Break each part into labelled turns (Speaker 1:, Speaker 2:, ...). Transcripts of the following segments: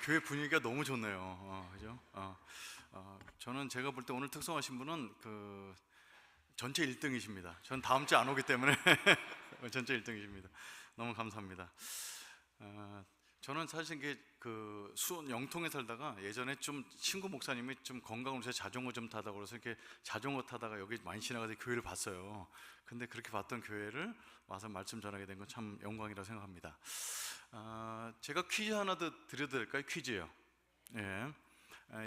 Speaker 1: 교회 분위기가 너무 좋네요. 그죠? 저는 제가 볼 때 오늘 특성하신 분은 전체 1등이십니다. 전 다음 주에 안 오기 때문에 전체 1등이십니다. 너무 감사합니다. 저는 사실 이게 수원 영통에 살다가 예전에 좀 친구 목사님이 좀 건강을 위해서 자전거 좀 타다고 그래서 이렇게 자전거 타다가 여기 많이 지나가서 교회를 봤어요. 근데 그렇게 봤던 교회를 와서 말씀 전하게 된 건 참 영광이라고 생각합니다. 제가 퀴즈 하나 더 드려도 될까요? 퀴즈요. 예.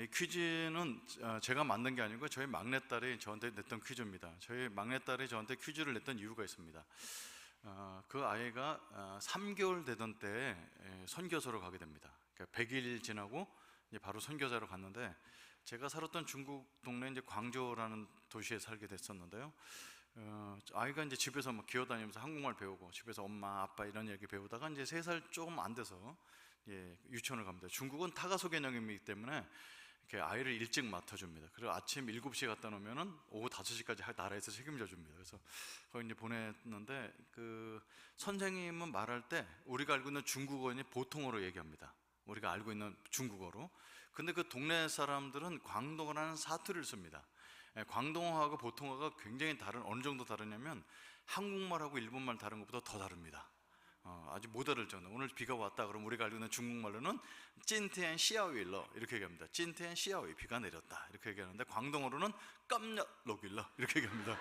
Speaker 1: 이 퀴즈는 제가 만든 게 아니고 저희 막내딸이 저한테 냈던 퀴즈입니다. 저희 막내딸이 저한테 퀴즈를 냈던 이유가 있습니다. 그 아이가 3개월 되던 때 선교사로 가게 됩니다. 그러니까 100일 지나고 이제 바로 선교사로 갔는데, 제가 살았던 중국 동네 이제 광저우라는 도시에 살게 됐었는데요. 아이가 이제 집에서 막 기어다니면서 한국말 배우고 집에서 엄마 아빠 이런 얘기 배우다가 이제 3살 조금 안 돼서 유치원을 갑니다. 중국은 타가소 개념이기 때문에 이렇게 아이를 일찍 맡아줍니다. 그리고 아침 7시에 갖다 놓으면은 오후 5시까지 나라에서 책임져 줍니다. 그래서 거기 이제 보냈는데, 선생님은 말할 때 우리가 알고 있는 중국어는 보통어로 얘기합니다. 우리가 알고 있는 중국어로. 근데 그 동네 사람들은 광동어라는 사투리를 씁니다. 광동어하고 보통어가 굉장히 어느 정도 다르냐면 한국말하고 일본말 다른 것보다 더 다릅니다. 아주 못 알을 정도. 오늘 비가 왔다 그러면 우리가 알고 있는 중국말로는 찐티엔 시아위일러 이렇게 얘기합니다. 찐티엔 시아위, 비가 내렸다 이렇게 얘기하는데, 광동어로는 깜냐 로길러 이렇게 얘기합니다.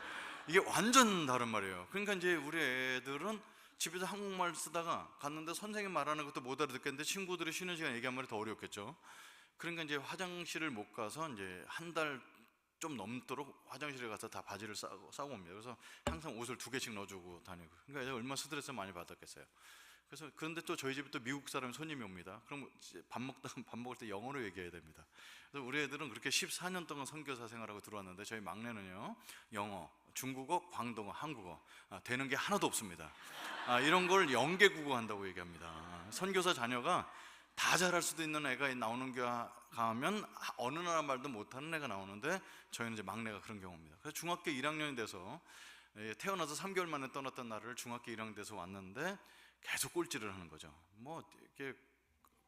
Speaker 1: 이게 완전 다른 말이에요. 그러니까 이제 우리 애들은 집에서 한국말 쓰다가 갔는데 선생님 말하는 것도 못 알아듣겠는데 친구들이 쉬는 시간 얘기한 말이 더 어렵겠죠. 그러니까 이제 화장실을 못 가서 이제 한 달 좀 넘도록 화장실에 가서 다 바지를 싸고 옵니다. 그래서 항상 옷을 2개씩 넣어주고 다니고. 그러니까 애가 얼마나 스트레스 많이 받았겠어요. 그런데 또 저희 집에 또 미국 사람 손님이 옵니다. 그럼 밥 먹을 때 영어로 얘기해야 됩니다. 그래서 우리 애들은 그렇게 14년 동안 선교사 생활하고 들어왔는데, 저희 막내는요, 영어, 중국어, 광동어, 한국어 되는 게 하나도 없습니다. 이런 걸 영계국어 한다고 얘기합니다. 선교사 자녀가 다 잘할 수도 있는 애가 나오는 교회 가면 어느 나라 말도 못하는 애가 나오는데, 저희는 이제 막내가 그런 경우입니다. 그래서 중학교 1학년이 돼서, 태어나서 3개월 만에 떠났던 나라를 중학교 1학년 돼서 왔는데 계속 꼴찌를 하는 거죠. 뭐 이렇게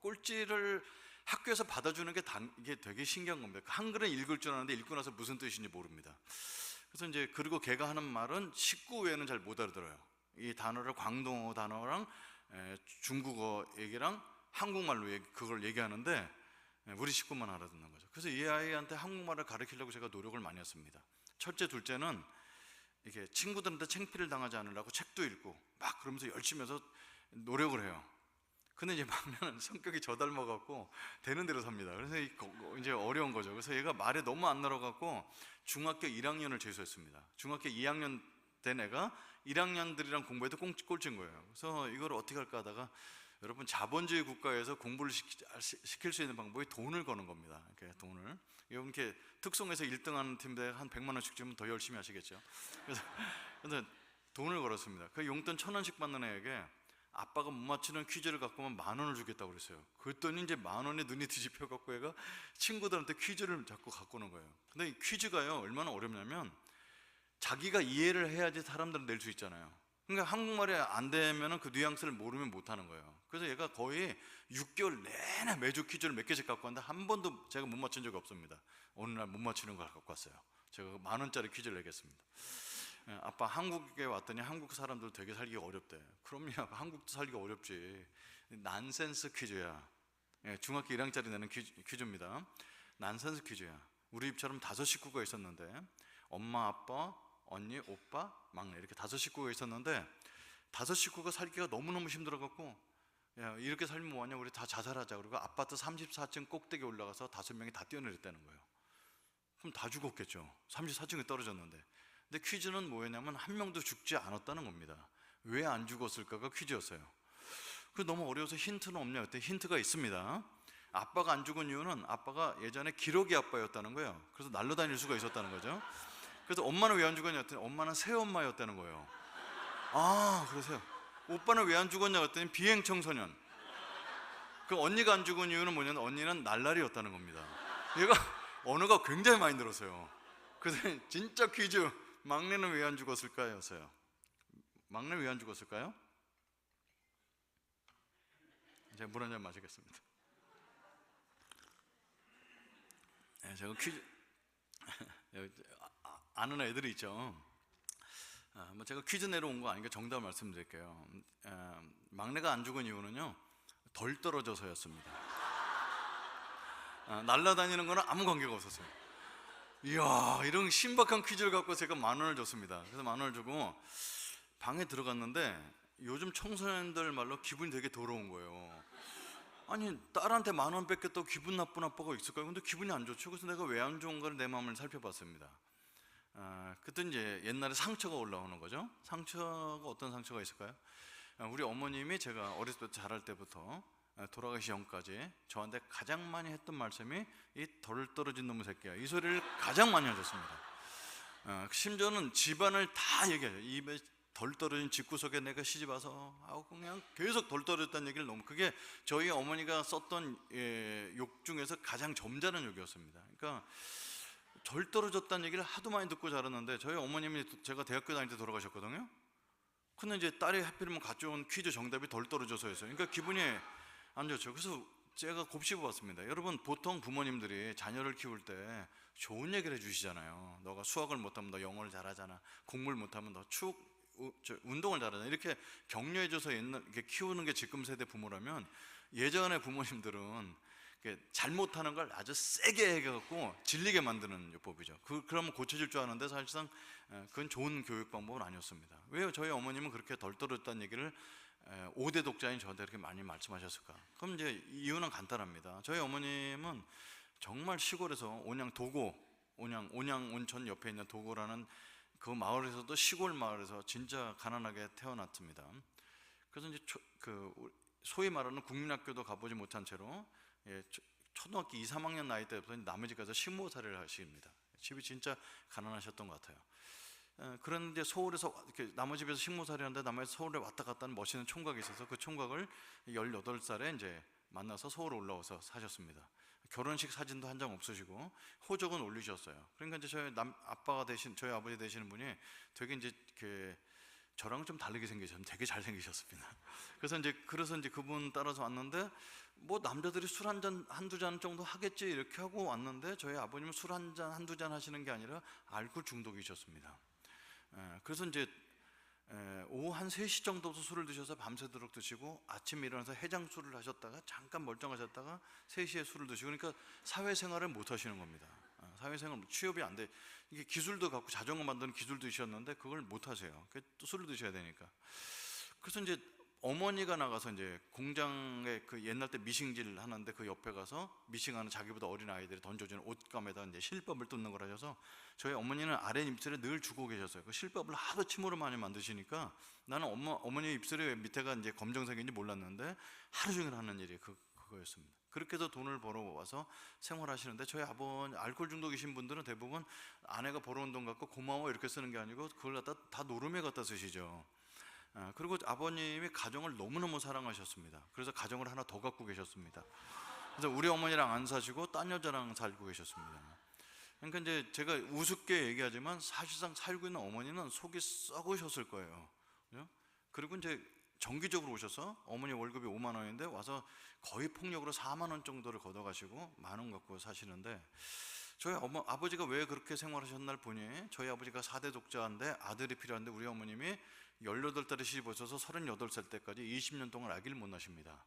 Speaker 1: 꼴찌를 학교에서 받아주는 게 이게 되게 신기한 겁니다. 한글은 읽을 줄 아는데 읽고 나서 무슨 뜻인지 모릅니다. 그래서 이제, 그리고 걔가 하는 말은 식구 외에는 잘 못 알아들어요. 이 단어를 광동어 단어랑 중국어 얘기랑 한국말로 그걸 얘기하는데 우리 식구만 알아듣는 거죠. 그래서 이 아이한테 한국말을 가르치려고 제가 노력을 많이 했습니다. 첫째, 둘째는 이게 친구들한테 창피를 당하지 않으려고 책도 읽고 막 그러면서 열심히 해서 노력을 해요. 근데 이제 막내는 성격이 저 닮아갖고 되는 대로 삽니다. 그래서 이제 어려운 거죠. 그래서 얘가 말에 너무 안 늘어갖고 중학교 1학년을 재수했습니다. 중학교 2학년 된 애가 1학년들이랑 공부해도 꼴찌인 거예요. 그래서 이걸 어떻게 할까 하다가, 여러분, 자본주의 국가에서 공부를 시킬 수 있는 방법이 돈을 거는 겁니다. 이렇게 돈을. 이렇게 특송에서 1등하는 팀들 한 100만 원씩 주면 더 열심히 하시겠죠. 그래서 돈을 걸었습니다. 그 용돈 1,000원씩 받는 애에게 아빠가 못 맞추는 퀴즈를 갖고 오면 10,000원을 주겠다고 그랬어요. 그랬더니 이제 10,000원에 눈이 뒤집혀갖고 애가 친구들한테 퀴즈를 자꾸 갖고 오는 거예요. 근데 이 퀴즈가요, 얼마나 어렵냐면 자기가 이해를 해야지 사람들은 낼 수 있잖아요. 그러니까 한국말이 안 되면 그 뉘앙스를 모르면 못 하는 거예요. 그래서 얘가 거의 6개월 내내 매주 퀴즈를 몇 개씩 갖고 왔는데 한 번도 제가 못 맞춘 적이 없습니다. 어느 날 못 맞추는 걸 갖고 왔어요. 제가 10,000원짜리 퀴즈를 내겠습니다. 아빠, 한국에 왔더니 한국 사람들 되게 살기가 어렵대. 그럼요, 한국도 살기가 어렵지. 난센스 퀴즈야. 중학교 1학년짜리 내는 퀴즈입니다. 난센스 퀴즈야. 우리 집처럼 5 식구가 있었는데, 엄마, 아빠, 언니, 오빠, 막내 이렇게 5 식구가 있었는데, 5 식구가 살기가 너무너무 힘들어갖고, 야, 이렇게 살면 뭐하냐, 우리 다 자살하자. 그리고 아파트 34층 꼭대기에 올라가서 5명이 다 뛰어내렸다는 거예요. 그럼 다 죽었겠죠. 34층에 떨어졌는데. 근데 퀴즈는 뭐였냐면 한 명도 죽지 않았다는 겁니다. 왜 안 죽었을까가 퀴즈였어요. 그래서 너무 어려워서 힌트는 없냐 그때 힌트가 있습니다. 아빠가 안 죽은 이유는 아빠가 예전에 기러기 아빠였다는 거예요. 그래서 날아다닐 수가 있었다는 거죠. 그래서 엄마는 왜 안 죽었냐 했더니 엄마는 새엄마였다는 거예요. 그러세요. 오빠는 왜 안 죽었냐 했더니 비행 청소년. 그 언니가 안 죽은 이유는 뭐냐면 언니는 날라리였다는 겁니다. 얘가 언어가 굉장히 많이 늘었어요. 그래서 진짜 퀴즈, 막내는 왜 안 죽었을까요? 였어요. 막내는 왜 안 죽었을까요? 제가 물 한 잔 마시겠습니다. 제가 퀴즈 아는 애들이 있죠. 뭐 제가 퀴즈 내러 온 거 아니니까 정답 말씀드릴게요. 막내가 안 죽은 이유는요, 덜 떨어져서였습니다. 날아다니는 거는 아무 관계가 없었어요. 이야, 이런 신박한 퀴즈를 갖고 제가 10,000원을 줬습니다. 그래서 10,000원을 주고 방에 들어갔는데 요즘 청소년들 말로 기분이 되게 더러운 거예요. 아니, 딸한테 10,000원 뺏겼다고 기분 나쁜 아빠가 있을까요? 근데 기분이 안 좋죠. 그래서 내가 왜 안 좋은가를 내 마음을 살펴봤습니다. 그때 이제 옛날에 상처가 올라오는 거죠. 상처가 어떤 상처가 있을까요? 우리 어머님이 제가 어렸을 때 자랄 때부터 돌아가시 전까지 저한테 가장 많이 했던 말씀이 이 덜 떨어진 놈의 새끼야, 이 소리를 가장 많이 하셨습니다. 심지어는 집안을 다 얘기하죠. 입에 덜 떨어진 집구석에 내가 시집 와서 그냥 계속 덜 떨어졌다는 얘기를 너무, 그게 저희 어머니가 썼던 욕 중에서 가장 점잖은 욕이었습니다. 그러니까 덜 떨어졌다는 얘기를 하도 많이 듣고 자랐는데, 저희 어머님이 제가 대학교 다닐 때 돌아가셨거든요. 근데 이제 딸이 하필이면 가져온 퀴즈 정답이 덜 떨어져서였어요. 그러니까 기분이 안 좋죠. 그래서 제가 곱씹어 봤습니다. 여러분, 보통 부모님들이 자녀를 키울 때 좋은 얘기를 해주시잖아요. 너가 수학을 못하면 너 영어를 잘하잖아, 공부를 못하면 너 운동을 잘하잖아, 이렇게 격려해줘서 이렇게 키우는 게 지금 세대 부모라면, 예전의 부모님들은 잘못하는 걸 아주 세게 해갖고 질리게 만드는 요법이죠. 그러면 고쳐질 줄 아는데 사실상 그건 좋은 교육 방법은 아니었습니다. 왜요? 저희 어머님은 그렇게 덜 떨어졌다는 얘기를 5대 독자인 저한테 그렇게 많이 말씀하셨을까? 그럼 이제 이유는 간단합니다. 저희 어머님은 정말 시골에서 온양 온천 옆에 있는 도고라는 그 마을에서도, 시골 마을에서 진짜 가난하게 태어났습니다. 그래서 이제 소위 말하는 국민학교도 가보지 못한 채로 초등학교 2, 3학년 나이 때부터 남의 집 가서 식모살이를 하십니다. 집이 진짜 가난하셨던 것 같아요. 그런데 서울에서 이렇게 남의 집에서 식모살이 하는데, 남의 서울에 왔다 갔다 하는 멋있는 총각이 있어서 그 총각을 18살에 이제 만나서 서울에 올라와서 사셨습니다. 결혼식 사진도 한 장 없으시고 호적은 올리셨어요. 그러니까 이제 저희 아버지 되시는 분이 되게 이제 저랑 좀 다르게 생기셨는데 되게 잘생기셨습니다. 그래서 이제 그분 따라서 왔는데, 뭐 남자들이 술 한 잔, 한두 잔 정도 하겠지 이렇게 하고 왔는데, 저희 아버님은 술 한 잔, 한두 잔 하시는 게 아니라 알코올 중독이셨습니다. 그래서 이제 오후 한 3시 정도부터 술을 드셔서 밤새도록 드시고, 아침에 일어나서 해장술을 하셨다가 잠깐 멀쩡하셨다가 3시에 술을 드시고, 그러니까 사회생활을 못 하시는 겁니다. 사회생활, 취업이 안 돼. 이게 기술도 갖고 자전거 만드는 기술도 있었는데 그걸 못 하세요. 또 술을 드셔야 되니까. 그래서 이제 어머니가 나가서 이제 공장에 옛날 때 미싱질 하는데 그 옆에 가서 미싱하는 자기보다 어린 아이들이 던져주는 옷감에다 이제 실밥을 뜯는 걸 하셔서, 저희 어머니는 아래 입술에 늘 주고 계셨어요. 그 실밥을 하도 침으로 많이 만드시니까 나는 어머니 입술에 밑에가 이제 검정색인지 몰랐는데 하루 종일 하는 일이 그거였습니다. 그렇게 해서 돈을 벌어와서 생활하시는데, 저희 아버지 알코올 중독이신 분들은 대부분 아내가 벌어온 돈 갖고 고마워 이렇게 쓰는 게 아니고 그걸 갖다 다 노름에 갖다 쓰시죠. 그리고 아버님이 가정을 너무너무 사랑하셨습니다. 그래서 가정을 하나 더 갖고 계셨습니다. 그래서 우리 어머니랑 안 사시고 딴 여자랑 살고 계셨습니다. 그러니까 이제 제가 우습게 얘기하지만 사실상 살고 있는 어머니는 속이 썩으셨을 거예요. 그죠? 그리고 이제 정기적으로 오셔서 어머니 월급이 5만 원인데 와서 거의 폭력으로 4만 원 정도를 걷어가시고 10,000원 갖고 사시는데, 저희 아버지가 왜 그렇게 생활하셨나 보니, 저희 아버지가 4대 독자인데 아들이 필요한데 우리 어머님이 18달에 시집 오셔서 38살 때까지 20년 동안 아기를 못 낳으십니다.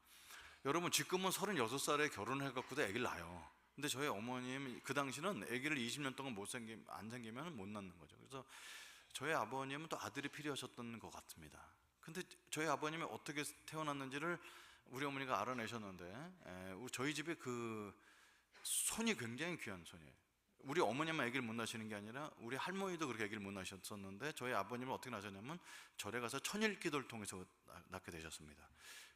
Speaker 1: 여러분, 지금은 36살에 결혼해갖고도 아기를 낳아요. 근데 저희 어머님 그 당시는 아기를 20년 동안 안 생기면 못 낳는 거죠. 그래서 저희 아버님은 또 아들이 필요하셨던 것 같습니다. 근데 저희 아버님이 어떻게 태어났는지를 우리 어머니가 알아내셨는데, 저희 집에 손이 굉장히 귀한 손이에요. 우리 어머님만 아기를 못 낳으시는 게 아니라 우리 할머니도 그렇게 아기를 못 낳으셨었는데, 저희 아버님은 어떻게 낳으셨냐면 절에 가서 천일기도를 통해서 낳게 되셨습니다.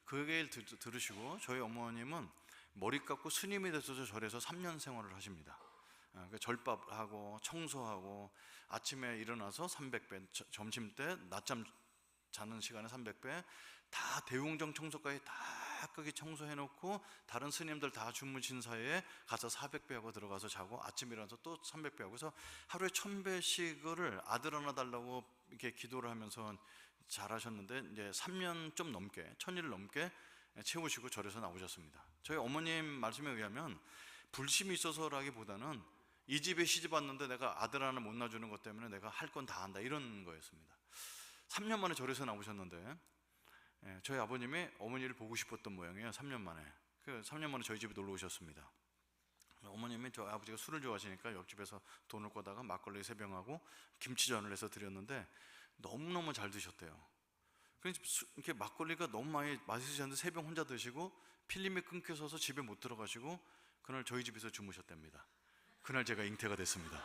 Speaker 1: 그 얘기를 들으시고 저희 어머님은 머리 깎고 스님이 돼서 절에서 3년 생활을 하십니다. 절밥하고 청소하고, 아침에 일어나서 300배, 점심 때 낮잠 자는 시간에 300배, 다 대웅정 청소까지 다 깨끗이 청소해놓고 다른 스님들 다 주무신 사이에 가서 400배 하고 들어가서 자고, 아침에 일어나서 또 300배 하고, 그래서 하루에 1000배씩을 아들 하나 달라고 이렇게 기도를 하면서 잘하셨는데, 이제 3년 좀 넘게, 1000일을 넘게 채우시고 절에서 나오셨습니다. 저희 어머님 말씀에 의하면 불심이 있어서라기보다는 이 집에 시집 왔는데 내가 아들 하나 못 낳아주는 것 때문에 내가 할 건 다 한다, 이런 거였습니다. 3년 만에 절에서 나오셨는데 저희 아버님이 어머니를 보고 싶었던 모양이에요. 3년 만에. 3년 만에 저희 집에 놀러 오셨습니다. 어머님이 저 아버지가 술을 좋아하시니까 옆집에서 돈을 꿔다가 막걸리 3병하고 김치전을 해서 드렸는데 너무너무 잘 드셨대요. 이렇게 막걸리가 너무 많이 마시셨는데 3병 혼자 드시고 필름이 끊겨서 집에 못 들어가시고 그날 저희 집에서 주무셨답니다. 그날 제가 잉태가 됐습니다.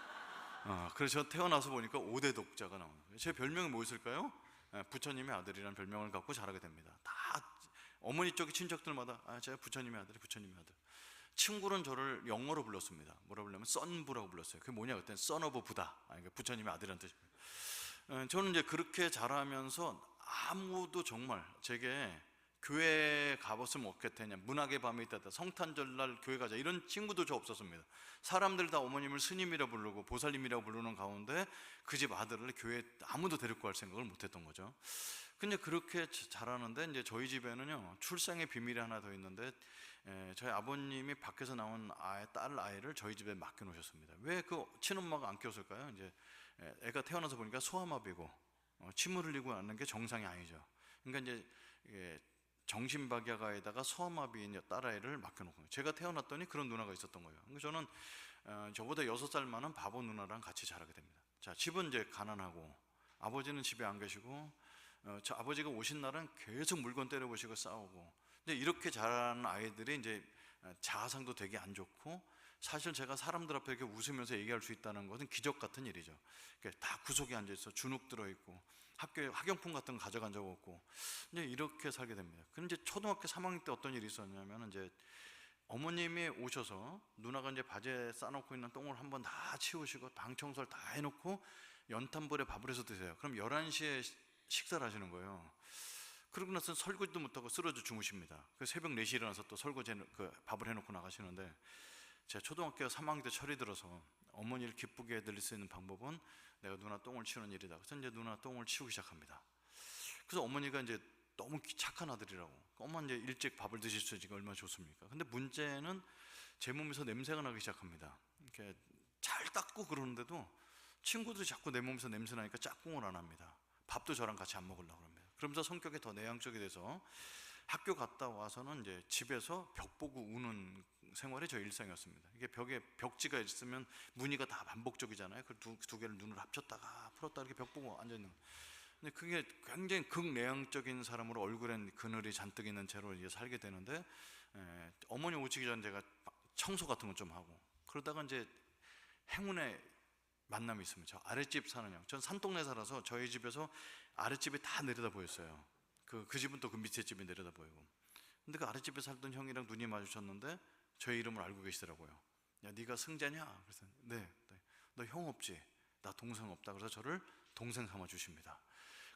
Speaker 1: 그래서 저 태어나서 보니까 5대 독자가 나오는 거예요. 제 별명이 뭐였을까요? 부처님의 아들이라는 별명을 갖고 자라게 됩니다. 다 어머니 쪽의 친척들마다 제가 부처님의 아들, 부처님의 아들. 친구는 저를 영어로 불렀습니다. 뭐라 불렀냐면 썬부라고 불렀어요. 그게 뭐냐 그랬더니 썬 오브 부다, 그러니까 부처님의 아들이라는 뜻입니다. 저는 이제 그렇게 자라면서 아무도 정말 제게 교회 가봤으면 어떻겠냐, 문학의 밤이 있다, 성탄절날 교회 가자, 이런 친구도 저 없었습니다. 사람들 다 어머님을 스님이라 부르고 보살님이라고 부르는 가운데 그 집 아들을 교회에 아무도 데리고 갈 생각을 못했던 거죠. 근데 그렇게 자라는데 이제 저희 집에는요 출생의 비밀이 하나 더 있는데 저희 아버님이 밖에서 나온 딸 아이를 저희 집에 맡겨놓으셨습니다. 왜 그 친엄마가 안 키웠을까요? 이제 애가 태어나서 보니까 소아마비고 침을 흘리고 낳는 게 정상이 아니죠. 그러니까 이제 정신박약아에다가 소아마비인 딸아이를 맡겨놓은 거예요. 제가 태어났더니 그런 누나가 있었던 거예요. 그래서 저는 저보다 6살 많은 바보 누나랑 같이 자라게 됩니다. 자, 집은 이제 가난하고 아버지는 집에 안 계시고 저 아버지가 오신 날은 계속 물건 때려보시고 싸우고. 근데 이렇게 자란 아이들이 이제 자아상도 되게 안 좋고, 사실 제가 사람들 앞에 이렇게 웃으면서 얘기할 수 있다는 것은 기적 같은 일이죠. 다 구석에 앉아 있어 주눅 들어 있고 학교에 학용품 같은 거 가져간 적 없고, 이제 이렇게 살게 됩니다. 그런데 이제 초등학교 3학년 때 어떤 일이 있었냐면 이제 어머님이 오셔서 누나가 이제 바지에 싸놓고 있는 똥을 한번 다 치우시고 방 청소를 다 해놓고 연탄불에 밥을 해서 드세요. 그럼 11시에 식사를 하시는 거예요. 그러고 나서 설거지도 못하고 쓰러져 주무십니다. 새벽 4시에 일어나서 또 설거지 밥을 해놓고 나가시는데, 제가 초등학교 3학년 때 철이 들어서 어머니를 기쁘게 해드릴 수 있는 방법은 내가 누나 똥을 치우는 일이다. 그래서 이제 누나 똥을 치우기 시작합니다. 그래서 어머니가 이제 너무 착한 아들이라고, 엄마 이제 일찍 밥을 드실 수 있으니까 얼마나 좋습니까? 근데 문제는 제 몸에서 냄새가 나기 시작합니다. 이렇게 잘 닦고 그러는데도 친구들이 자꾸 내 몸에서 냄새 나니까 짝꿍을 안 합니다. 밥도 저랑 같이 안 먹으려고 합니다. 그러면서 성격이 더 내향적이 돼서 학교 갔다 와서는 이제 집에서 벽 보고 우는 생활이 저의 일상이었습니다. 이게 벽에 벽지가 있으면 무늬가 다 반복적이잖아요. 그 두 개를 눈을 합쳤다가 풀었다 이렇게 벽 보고 앉아 있는. 근데 그게 굉장히 극내향적인 사람으로 얼굴엔 그늘이 잔뜩 있는 채로 이제 살게 되는데, 어머니 오시기 전에 제가 청소 같은 거 좀 하고 그러다가 이제 행운의 만남이 있습니다. 저 아랫집 사는 형, 전 산동네 살아서 저희 집에서 아랫집이 다 내려다 보였어요. 그 집은 또 그 밑에 집이 내려다 보이고. 근데 그 아랫집에 살던 형이랑 눈이 마주쳤는데 저의 이름을 알고 계시더라고요. 야, 네가 승자냐? 그래서 네. 너 형 없지? 나 동생 없다. 그래서 저를 동생 삼아 주십니다.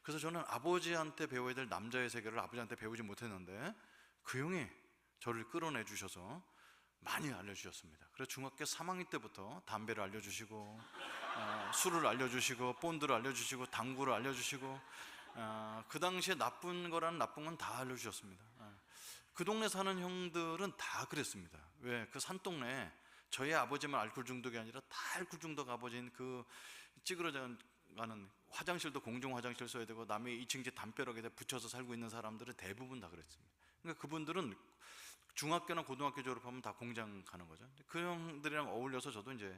Speaker 1: 그래서 저는 아버지한테 배워야 될 남자의 세계를 아버지한테 배우지 못했는데 그 형이 저를 끌어내 주셔서 많이 알려주셨습니다. 그래서 중학교 3학년 때부터 담배를 알려주시고 술을 알려주시고 본드를 알려주시고 당구를 알려주시고, 그 당시에 나쁜 거라는 나쁜 건 다 알려주셨습니다. 그 동네 사는 형들은 다 그랬습니다. 왜? 그 산동네에 저희 아버지만 알코올 중독이 아니라 다 알코올 중독 아버지인 그 찌그러져 가는, 화장실도 공중 화장실 써야 되고 남의 2층 집 담벼락에 붙여서 살고 있는 사람들은 대부분 다 그랬습니다. 그러니까 그분들은 중학교나 고등학교 졸업하면 다 공장 가는 거죠. 그 형들이랑 어울려서 저도 이제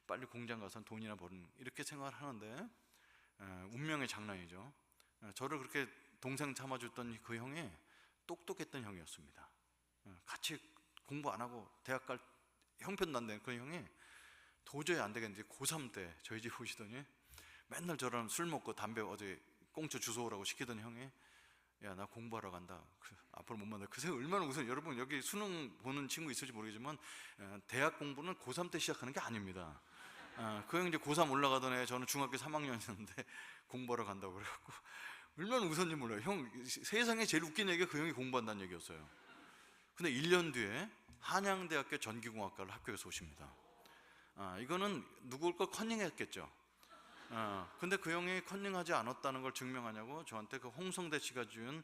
Speaker 1: 빨리 공장 가서 돈이나 버는, 이렇게 생각을 하는데 운명의 장난이죠. 저를 그렇게 동생 삼아줬던 그 형이 똑똑했던 형이었습니다. 같이 공부 안 하고 대학 갈 형편도 안 되는 그 형이 도저히 안 되겠는지 고3 때 저희 집 오시더니 맨날 저랑 술 먹고 담배 어디 꽁초 주워오라고 시키던 형이, 야, 나 공부하러 간다. 앞으로 못 만나. 그새 얼마나 우선, 여러분 여기 수능 보는 친구 있을지 모르겠지만 대학 공부는 고3 때 시작하는 게 아닙니다. 그 형 이제 고3 올라가던 애, 저는 중학교 3학년이었는데 공부하러 간다고 그래갖고 얼마나 웃었는지 몰라요. 형, 세상에 제일 웃긴 얘기가 그 형이 공부한다는 얘기였어요. 근데 1년 뒤에 한양대학교 전기공학과를 합격해서 오십니다. 이거는 누굴 거 커닝했겠죠. 근데 그 형이 컨닝하지 않았다는 걸 증명하냐고 저한테 그 홍성대 씨가 준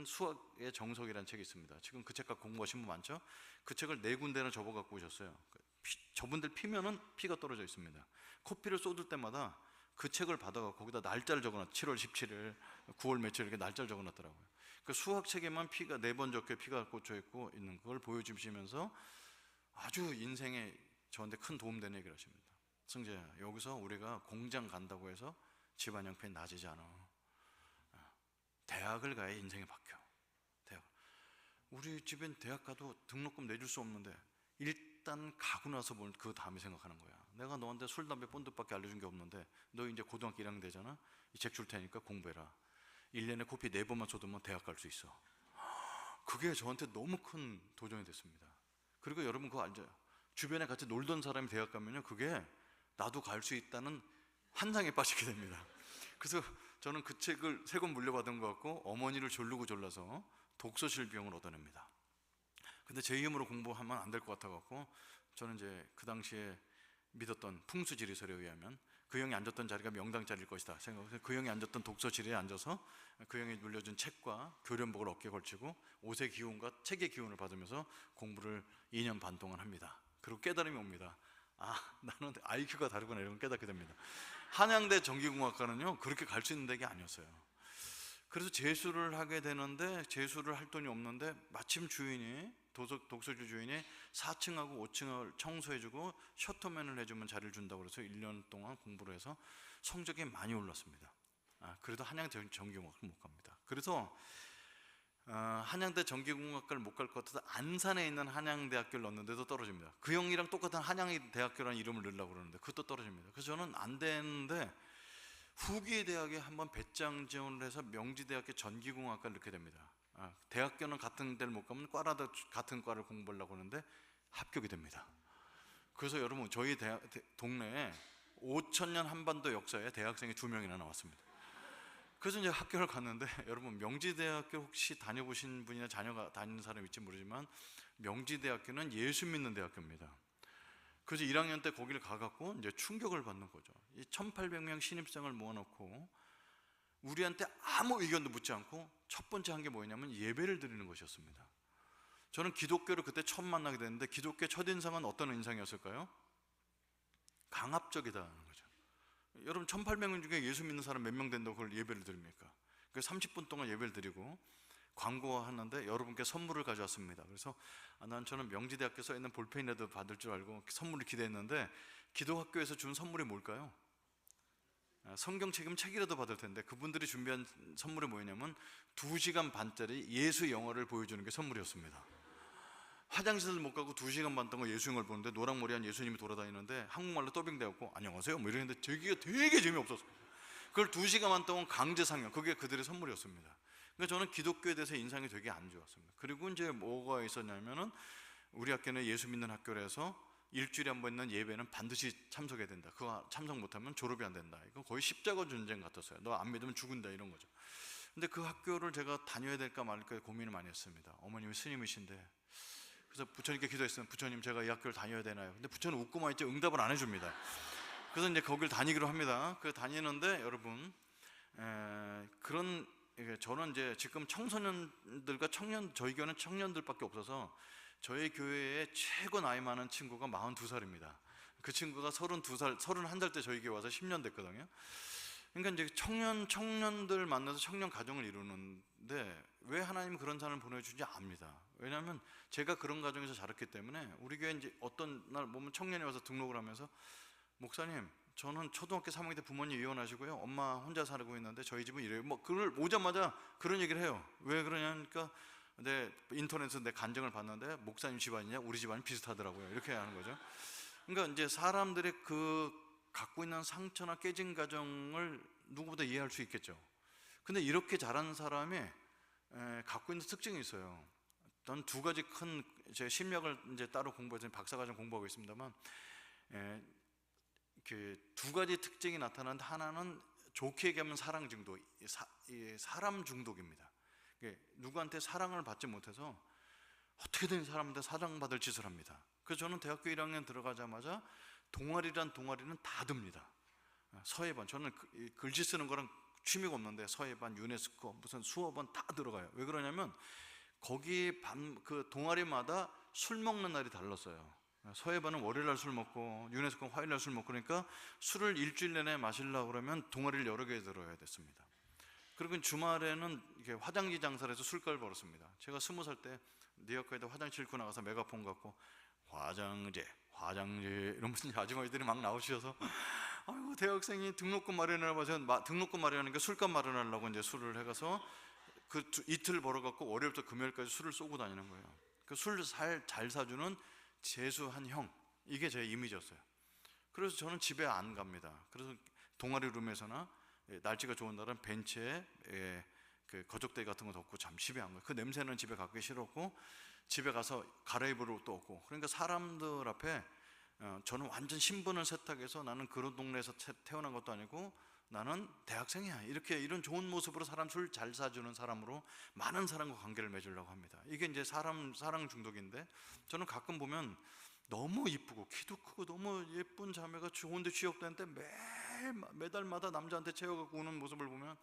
Speaker 1: 수학의 정석이라는 책이 있습니다. 지금 그 책 갖고 공부하신 분 많죠? 그 책을 4군데나 접어 갖고 오셨어요. 저분들 피면은 피가 떨어져 있습니다. 코피를 쏟을 때마다 그 책을 받아가 거기다 날짜를 적어놨. 7월 17일, 9월 며칠 이렇게 날짜를 적어놨더라고요. 그 수학책에만 피가 4번 적혀 피가 꽂혀 있고 있는 걸 보여주시면서 아주 인생에 저한테 큰 도움되는 얘기를 하십니다. 승재야, 여기서 우리가 공장 간다고 해서 집안 형편이 나아지지 않아. 대학을 가야 인생이 바뀌어. 대학. 우리 집엔 대학 가도 등록금 내줄 수 없는데 일단 가고 나서 그 다음에 생각하는 거야. 내가 너한테 술, 담배, 본드밖에 알려준 게 없는데 너 이제 고등학교 1학년 되잖아. 이 책 줄 테니까 공부해라. 1년에 코피 4번만 쏟으면 대학 갈 수 있어. 그게 저한테 너무 큰 도전이 됐습니다. 그리고 여러분 그거 알죠? 주변에 같이 놀던 사람이 대학 가면요, 그게 나도 갈 수 있다는 환상에 빠지게 됩니다. 그래서 저는 그 책을 3권 물려받은 것 같고 어머니를 졸르고 졸라서 독서실 비용을 얻어냅니다. 근데 제 힘으로 공부하면 안 될 것 같아 갖고 저는 이제 그 당시에 믿었던 풍수지리설에 의하면 그 형이 앉았던 자리가 명당 자리일 것이다 생각해서 그 형이 앉았던 독서실에 앉아서 그 형이 물려준 책과 교련복을 어깨에 걸치고 옷의 기운과 책의 기운을 받으면서 공부를 2년 반 동안 합니다. 그리고 깨달음이 옵니다. 나는 IQ가 다르구나 이런 걸 깨닫게 됩니다. 한양대 전기공학과는요 그렇게 갈 수 있는 데가 아니었어요. 그래서 재수를 하게 되는데 재수를 할 돈이 없는데 마침 주인이 독서실 주인이 4층하고 5층을 청소해주고 셔터맨을 해주면 자리를 준다고 그래서 1년 동안 공부를 해서 성적이 많이 올랐습니다. 그래도 한양대 전기공학을 못 갑니다. 그래서 한양대 전기공학과를 못 갈 것 같아서 안산에 있는 한양대학교를 넣었는데도 떨어집니다. 그 형이랑 똑같은 한양대학교라는 이름을 넣으려고 그러는데 그것도 떨어집니다. 그래서 저는 안 되는데 후기 대학에 한번 배짱 지원을 해서 명지대학교 전기공학과를 넣게 됩니다. 대학교는 같은 데를 못 가면 과라도 같은 과를 공부하려고 하는데 합격이 됩니다. 그래서 여러분 저희 동네에 5,000년 한반도 역사에 대학생이 2명이나 나왔습니다. 그래서 이제 학교를 갔는데 여러분 명지대학교 혹시 다녀보신 분이나 자녀가 다니는 사람 있지 모르지만 명지대학교는 예수 믿는 대학교입니다. 그래서 1학년 때 거기를 가갖고 이제 충격을 받는 거죠. 이 1,800명 신입생을 모아놓고 우리한테 아무 의견도 묻지 않고 첫 번째 한 게 뭐냐면 예배를 드리는 것이었습니다. 저는 기독교를 그때 처음 만나게 됐는데 기독교의 첫인상은 어떤 인상이었을까요? 강압적이다는 거죠. 여러분 1,800명 중에 예수 믿는 사람 몇 명 된다고 그걸 예배를 드립니까? 그래서 30분 동안 예배를 드리고 광고하는데 여러분께 선물을 가져왔습니다. 그래서 저는 명지대학교 써 있는 볼펜이라도 받을 줄 알고 선물을 기대했는데 기도학교에서 준 선물이 뭘까요? 성경책이면 책이라도 받을 텐데 그분들이 준비한 선물이 뭐였냐면 2시간 반짜리 예수 영화를 보여주는 게 선물이었습니다. 화장실을 못 가고 2시간 반 동안 예수 영화를 보는데 노랑머리한 예수님이 돌아다니는데 한국말로 더빙되었고 안녕하세요 뭐 이러는데 되게 재미없었어요. 그걸 2시간 반 동안 강제 상영, 그게 그들의 선물이었습니다. 그러니까 저는 기독교에 대해서 인상이 되게 안 좋았습니다. 그리고 이제 뭐가 있었냐면은 우리 학교는 예수 믿는 학교라서 일주일에 한 번 있는 예배는 반드시 참석해야 된다. 그거 참석 못하면 졸업이 안 된다. 이건 거의 십자가 전쟁 같았어요. 너 안 믿으면 죽은다 이런 거죠. 근데 그 학교를 제가 다녀야 될까 말까 고민을 많이 했습니다. 어머님이 스님이신데 그래서 부처님께 기도했어요. 부처님 제가 이 학교를 다녀야 되나요? 근데 부처는 웃고만 있지 응답을 안 해줍니다. 그래서 이제 거기를 다니기로 합니다. 그 다니는데 여러분 저는 이제 지금 청소년들과 저희 교회는 청년들밖에 없어서 저희 교회에 최고 나이 많은 친구가 42살입니다. 그 친구가 32살, 31살 때 저희 교회 와서 10년 됐거든요. 그러니까 이제 청년들 만나서 청년 가정을 이루는데 왜 하나님은 그런 사람을 보내주는지 압니다. 왜냐하면 제가 그런 가정에서 자랐기 때문에 우리 교회 이제 어떤 날 보면 청년이 와서 등록을 하면서 목사님, 저는 초등학교 3학년 때 부모님 이혼하시고요. 엄마 혼자 살고 있는데 저희 집은 이래요. 뭐 그걸 오자마자 그런 얘기를 해요. 왜 그러냐니까 인터넷에서 내 간증을 봤는데 목사님 집안이냐 우리 집안이 비슷하더라고요. 이렇게 하는 거죠. 그러니까 이제 사람들의 그 갖고 있는 상처나 깨진 가정을 누구보다 이해할 수 있겠죠. 근데 이렇게 자란 사람이 갖고 있는 특징이 있어요. 전 2가지 큰 제 심리학을 이제 따로 공부해서 박사과정 공부하고 있습니다만 그 2가지 특징이 나타나는데 하나는 좋게 얘기하면 사랑 중독, 사람 중독입니다. 누구한테 사랑을 받지 못해서 어떻게든 사람한테 사랑받을 짓을 합니다. 그래서 저는 대학교 1학년 들어가자마자 동아리는 다 듭니다. 서예반, 저는 이 글씨 쓰는 거랑 취미가 없는데 서예반, 유네스코, 무슨 수업원 다 들어가요. 왜 그러냐면 거기 그 동아리마다 술 먹는 날이 달랐어요. 서예반은 월요일날 술 먹고 유네스코는 화요일날 술 먹고, 그러니까 술을 일주일 내내 마시려고 그러면 동아리를 여러 개 들어야 됐습니다. 그리고 주말에는 이렇게 화장지 장사를 해서 술값을 벌었습니다. 제가 20살 때 뉴욕에다 화장실 입고 나가서 메가폰 갖고 화장제 이러면서 아주머니들이 막 나오셔서 아이고 대학생이 등록금 마련하라고 해서 등록금 마련하니까 술값 마련하려고 이제 술을 해가서 그 이틀 벌어갖고 월요일부터 금요일까지 술을 쏘고 다니는 거예요. 그 술 잘 사주는 재수한 형, 이게 제 이미지였어요. 그래서 저는 집에 안 갑니다. 그래서 동아리 룸에서나 날씨가 좋은 날은 벤치에 그 거적대기 같은 거 덮고 잠 집에 안 가요. 그 냄새는 집에 가기 싫었고 집에 가서 갈아입으러 또 오고, 그러니까 사람들 앞에 저는 완전 신분을 세탁해서 나는 그런 동네에서 태어난 것도 아니고 나는 대학생이야, 이런 좋은 모습으로 사람 술 잘 사주는 사람으로 많은 사람과 관계를 맺으려고 합니다. 이게 이제 사랑 중독인데, 저는 가끔 보면 너무 이쁘고 키도 크고 너무 예쁜 자매가 좋은데 취업됐는데 매달마다 남자한테 채워갖고 오는 모습을 보면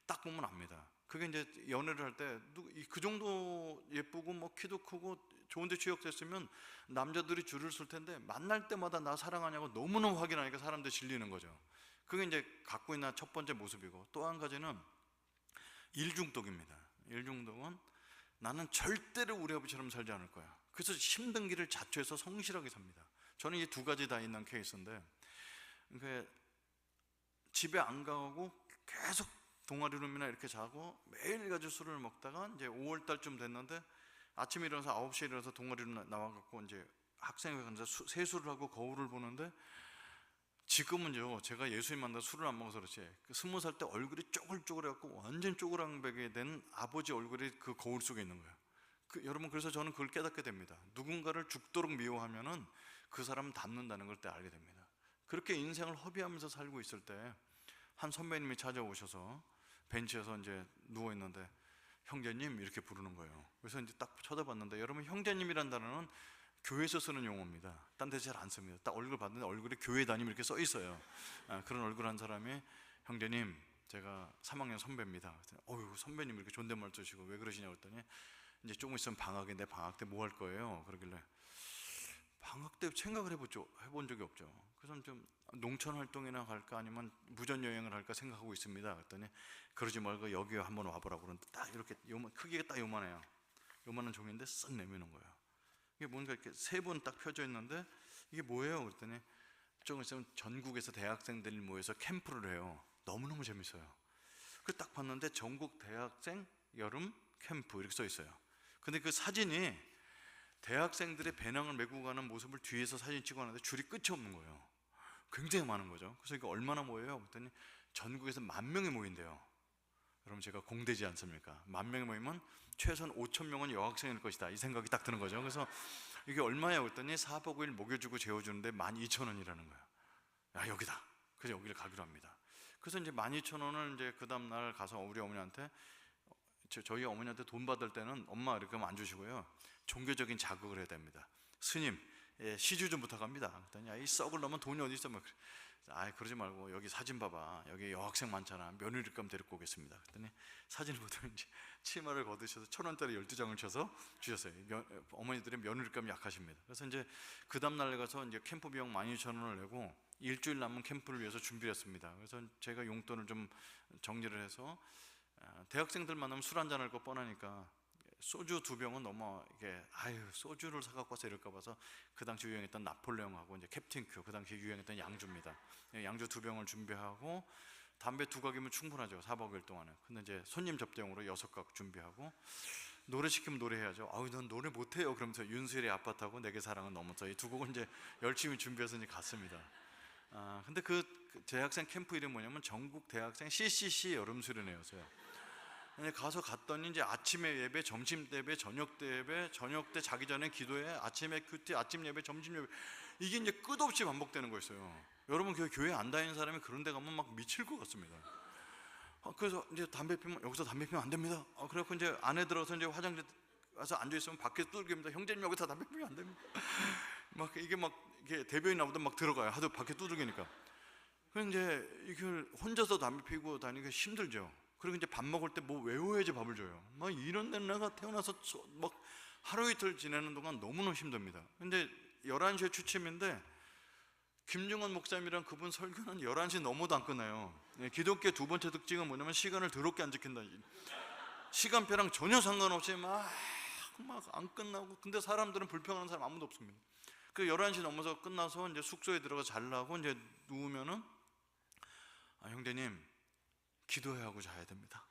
Speaker 1: 딱 보면 압니다. 그게 이제 연애를 할 때 그 정도 예쁘고 뭐 키도 크고 좋은데 취업됐으면 남자들이 줄을 설 텐데 만날 때마다 나 사랑하냐고 너무너무 확인하니까 사람들이 질리는 거죠. 그게 이제 갖고 있는 첫 번째 모습이고, 또 한 가지는 일중독입니다. 일중독은 나는 절대로 우리 아버지처럼 살지 않을 거야. 그래서 힘든 길을 자초해서 성실하게 삽니다. 저는 이 두 가지 다 있는 케이스인데, 그러니까 집에 안 가고 계속 동아리룸이나 이렇게 자고 매일같이 술을 먹다가 이제 5월 달쯤 됐는데 아침에 일어나서 9시에 일어나서 동아리룸 나와갖고 이제 학생회관에서 세수를 하고 거울을 보는데, 지금은요 제가 예수님 만나 술을 안 먹어서 그렇지 20살 때 얼굴이 쪼글쪼글해갖고 완전 쪼그랑배게 된 아버지 얼굴이 그 거울 속에 있는 거예요. 여러분, 그래서 저는 그걸 깨닫게 됩니다. 누군가를 죽도록 미워하면은 그 사람은 닮는다는 걸 때 알게 됩니다. 그렇게 인생을 허비하면서 살고 있을 때 한 선배님이 찾아오셔서 벤치에서 이제 누워 있는데 형제님 이렇게 부르는 거예요. 그래서 이제 딱 쳐다봤는데, 여러분 형제님이란 단어는 교회에서 쓰는 용어입니다. 딴 데서 잘 안 씁니다. 딱 얼굴 봤는데 얼굴에 교회 다님 이렇게 써 있어요. 그런 얼굴 한 사람이 형제님 제가 3학년 선배입니다. 어휴 선배님 이렇게 존댓말 쓰시고 왜 그러시냐고 했더니 이제 조금 있으면 방학인데 방학 때 뭐 할 거예요? 그러길래 방학 때 생각을 해본 적이 없죠. 그래서 좀 농촌 활동이나 갈까 아니면 무전 여행을 할까 생각하고 있습니다. 그랬더니 그러지 말고 여기 한번 와보라고 그러는데 딱 이렇게 크기가 딱 요만해요. 요만한 종이인데 쓱 내미는 거예요. 이게 뭔가 이렇게 세 번 딱 펴져 있는데 이게 뭐예요? 그랬더니 조금 있으면 전국에서 대학생들이 모여서 캠프를 해요. 너무너무 재밌어요. 그래서 딱 봤는데 전국 대학생 여름 캠프 이렇게 써 있어요. 근데 그 사진이 대학생들의 배낭을 메고 가는 모습을 뒤에서 사진 찍어놨는데 줄이 끝이 없는 거예요. 굉장히 많은 거죠. 그래서 이게 얼마나 모여요? 그랬더니 전국에서 10,000명이 모인대요. 여러분 제가 공대지 않습니까? 10,000명이 모이면 최소한 5,000명은 여학생일 것이다, 이 생각이 딱 드는 거죠. 그래서 이게 얼마야? 그랬더니 4박 5일 먹여주고 재워주는데 12,000원이라는 거예요. 야 여기다. 그래서 여기를 가기로 합니다. 그래서 이제 12,000원을 이제 그 다음날 가서 우리 어머니한테, 저희 어머니한테 돈 받을 때는 엄마 이렇게 하면 안 주시고요, 종교적인 자극을 해야 됩니다. 스님 시주 좀 부탁합니다. 그랬더니 이 썩을 놈은 돈이 어디 있어? 그러지 말고 여기 사진 봐봐, 여기 여학생 많잖아, 며느리감 데리고 오겠습니다. 그랬더니 사진을 보더니 치마를 걷으셔서 1,000원짜리 12장을 쳐서 주셨어요. 어머니들이 며느리감이 약하십니다. 그래서 이제 그 다음날 가서 이제 캠프 비용 12,000원을 내고 일주일 남은 캠프를 위해서 준비를 했습니다. 그래서 제가 용돈을 좀 정리를 해서, 대학생들 만나면 술 한잔 할 거 뻔하니까 소주 2병은 너무 이게 소주를 사갖고 와서 이럴까 봐서 그 당시 유행했던 나폴레옹하고 이제 캡틴 큐, 그 당시 유행했던 양주입니다. 양주 2병을 준비하고 담배 2각이면 충분하죠, 4박 5일 동안은. 근데 이제 손님 접대용으로 6각 준비하고, 노래 시키면 노래해야죠. 넌 노래 못해요. 그러면서 윤수일의 아파트하고 내게 사랑은 넘어서 이 두 곡을 이제 열심히 준비해서 이제 갔습니다. 근데 그 대학생 캠프 이름이 뭐냐면 전국 대학생 CCC 여름 수련회였어요. 가서 갔더니 이제 아침에 예배, 점심 때 예배, 저녁 때 예배, 저녁 때 자기 전에 기도회, 아침에 큐티, 아침 예배, 점심 예배, 이게 이제 끝없이 반복되는 거였어요. 여러분 교회 안 다니는 사람이 그런 데 가면 막 미칠 것 같습니다. 그래서 이제 담배 피면 여기서 담배 피면 안 됩니다. 그래갖고 이제 안에 들어서 이제 화장실 가서 앉아 있으면 밖에 두들깁니다. 형제님 여기서 담배 피면 안 됩니다. 이게 대변이 나오다 막 들어가요. 하도 밖에 두들기니까. 그럼 이제 이걸 혼자서 담배 피우고 다니기가 힘들죠. 그리고 이제 밥 먹을 때 뭐 외워야지 밥을 줘요. 막 이런 데 내가 태어나서 막 하루 이틀 지내는 동안 너무너무 힘듭니다. 근데 11시에 취침인데 김중원 목사님이랑 그분 설교는 11시 넘어도 안 끝나요. 기독교의 두 번째 특징은 뭐냐면 시간을 더럽게 안 지킨다. 시간표랑 전혀 상관없이 막 안 끝나고, 근데 사람들은 불평하는 사람 아무도 없습니다. 그 11시 넘어서 끝나서 이제 숙소에 들어가 자려고 이제 누우면은 형제님 기도해야 하고 자야 됩니다.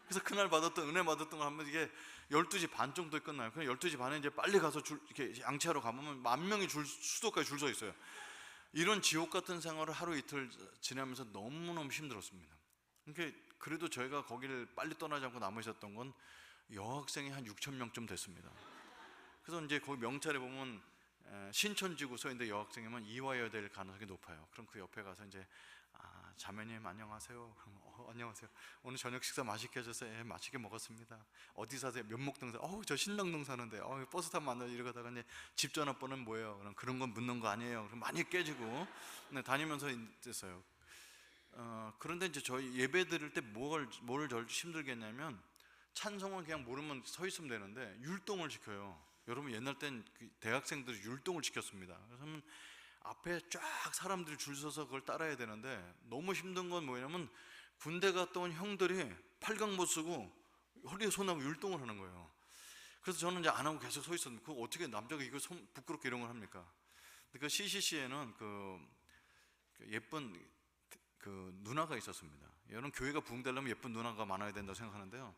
Speaker 1: 그래서 그날 받았던 은혜 받았던 걸 하면 이게 12시 반 정도에 끝나요. 그냥 12시 반에 이제 빨리 가서 이렇게 양치하러 가보면 10,000명이 수도까지 줄 서 있어요. 이런 지옥 같은 생활을 하루 이틀 지내면서 너무너무 힘들었습니다. 그러니까 그래도 저희가 거기를 빨리 떠나지 않고 남아 있었던 건 여학생이 한 6,000명쯤 됐습니다. 그래서 이제 거기 명찰에 보면 신천지구서인데 여학생이면 이화여야 될 가능성이 높아요. 그럼 그 옆에 가서 이제 자매님 안녕하세요. 그럼 안녕하세요. 오늘 저녁 식사 맛있게 해줘서 맛있게 먹었습니다. 어디 사세요? 면목동 사세요? 저 신당동 사는데 버스 타면 만나서 이러다가 이제 집 전화번호는 뭐예요? 그럼 그런 건 묻는 거 아니에요. 그럼 많이 깨지고 다니면서 있었어요. 그런데 이제 저희 예배 드릴 때 뭘 절 힘들게 했냐면 찬송을 그냥 모르면 서 있으면 되는데 율동을 시켜요. 여러분 옛날 땐 대학생들이 율동을 시켰습니다. 그래서 앞에 쫙 사람들이 줄 서서 그걸 따라야 되는데 너무 힘든 건 뭐냐면 군대 갔다 온 형들이 팔강못 쓰고 허리에 손하고 율동을 하는 거예요. 그래서 저는 이제 안 하고 계속 서 있었는데 그거 어떻게 남자가 이거 부끄럽게 이런 걸 합니까? 그 CCC에는 그 예쁜 그 누나가 있었습니다. 여러분 교회가 부흥되려면 예쁜 누나가 많아야 된다고 생각하는데요.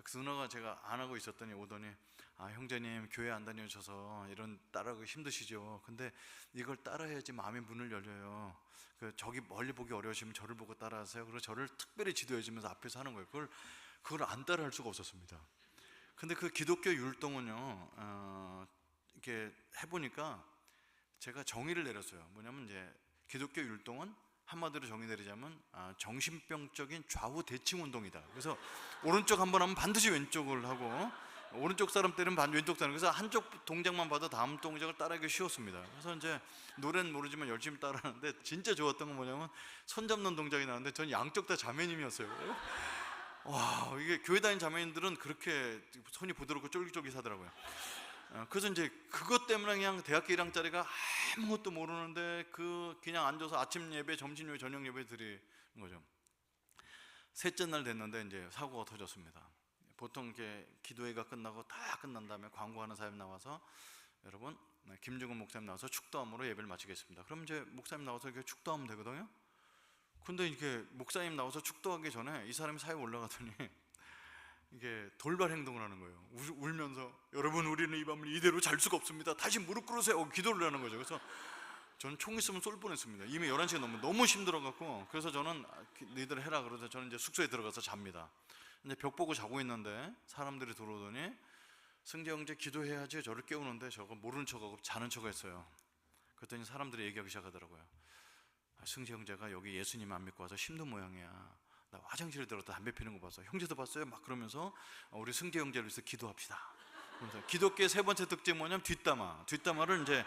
Speaker 1: 그 누나가 제가 안 하고 있었더니 오더니 형제님 교회 안 다녀오셔서 이런 따라하기 힘드시죠? 근데 이걸 따라해야지 마음의 문을 열려요. 저기 멀리 보기 어려우시면 저를 보고 따라하세요. 그리고 저를 특별히 지도해 주면서 앞에서 하는 거예요. 그걸 안 따라할 수가 없었습니다. 근데 그 기독교 율동은요 이렇게 해보니까 제가 정의를 내렸어요. 뭐냐면 이제 기독교 율동은 한마디로 정의 내리자면 정신병적인 좌우 대칭 운동이다. 그래서 오른쪽 한번 하면 반드시 왼쪽을 하고 오른쪽 사람 때는 왼쪽 사람, 그래서 한쪽 동작만 봐도 다음 동작을 따라하기 쉬웠습니다. 그래서 이제 노래는 모르지만 열심히 따라하는데 진짜 좋았던 건 뭐냐면 손 잡는 동작이 나왔는데 전 양쪽 다 자매님이었어요. 와, 이게 교회 다니는 자매님들은 그렇게 손이 부드럽고 쫄깃쫄깃하더라고요. 그래서 이제 그것 때문에 그냥 대학교 1학년짜리가 아무것도 모르는데 그냥 앉아서 아침 예배, 점심 예배, 저녁 예배 드리는 거죠. 셋째 날 됐는데 이제 사고가 터졌습니다. 보통 이렇게 기도회가 끝나고 다 끝난 다음에 광고하는 사람 나와서 여러분 김중훈 목사님 나와서 축도함으로 예배를 마치겠습니다. 그럼 이제 목사님 나와서 이렇게 축도하면 되거든요. 근데 이렇게 목사님 나와서 축도하기 전에 이 사람이 사회 올라가더니 이게 돌발 행동을 하는 거예요. 울면서 여러분 우리는 이 밤을 이대로 잘 수가 없습니다. 다시 무릎 꿇으세요. 기도를 하는 거죠. 그래서 저는 총 있으면 쏠 뻔했습니다. 이미 11시가 너무 힘들어갖고 그래서 저는 너희들 해라 그래서 저는 이제 숙소에 들어가서 잡니다. 근데 벽 보고 자고 있는데 사람들이 들어오더니 승재 형제 기도해야지 저를 깨우는데 저거 모르는 척하고 자는 척했어요. 그랬더니 사람들이 얘기하기 시작하더라고요. 승재 형제가 여기 예수님 안 믿고 와서 힘든 모양이야. 나 화장실에 들어갔다 담배 피는 거 봤어. 형제도 봤어요? 막 그러면서 우리 승재 형제를 위해서 기도합시다. 그래서 기독교의 세 번째 특징이 뭐냐면 뒷담화를 이제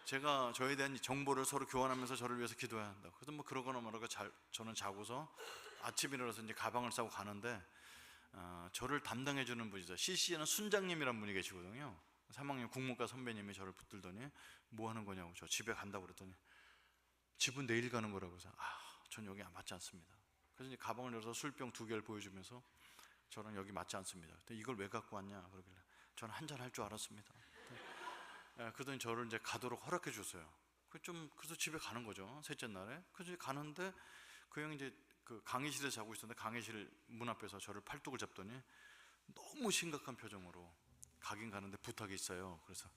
Speaker 1: 제가 저에 대한 정보를 서로 교환하면서 저를 위해서 기도해야 한다. 그래서 뭐 그러거나 말하고 저는 자고서 아침에 일어나서 이제 가방을 싸고 가는데 저를 담당해 주는 분이죠. CC에는 순장님이란 분이 계시거든요. 3학년 국문과 선배님이 저를 붙들더니 뭐 하는 거냐고, 저 집에 간다고 그랬더니 집은 내일 가는 거라고 해서 전 여기 맞지 않습니다. 그래서 이제 가방을 열어서 술병 2개를 보여주면서 저는 여기 맞지 않습니다. 이걸 왜 갖고 왔냐 그러길래 저는 한잔 할 줄 알았습니다. 그러더니 저를 이제 가도록 허락해 줬어요. 그래서 집에 가는 거죠. 셋째 날에. 그래서 가는데 그 형이 이제 그 강의실에 자고 있었는데 강의실 문 앞에서 저를 팔뚝을 잡더니 너무 심각한 표정으로 가긴 가는데 부탁이 있어요. 그래서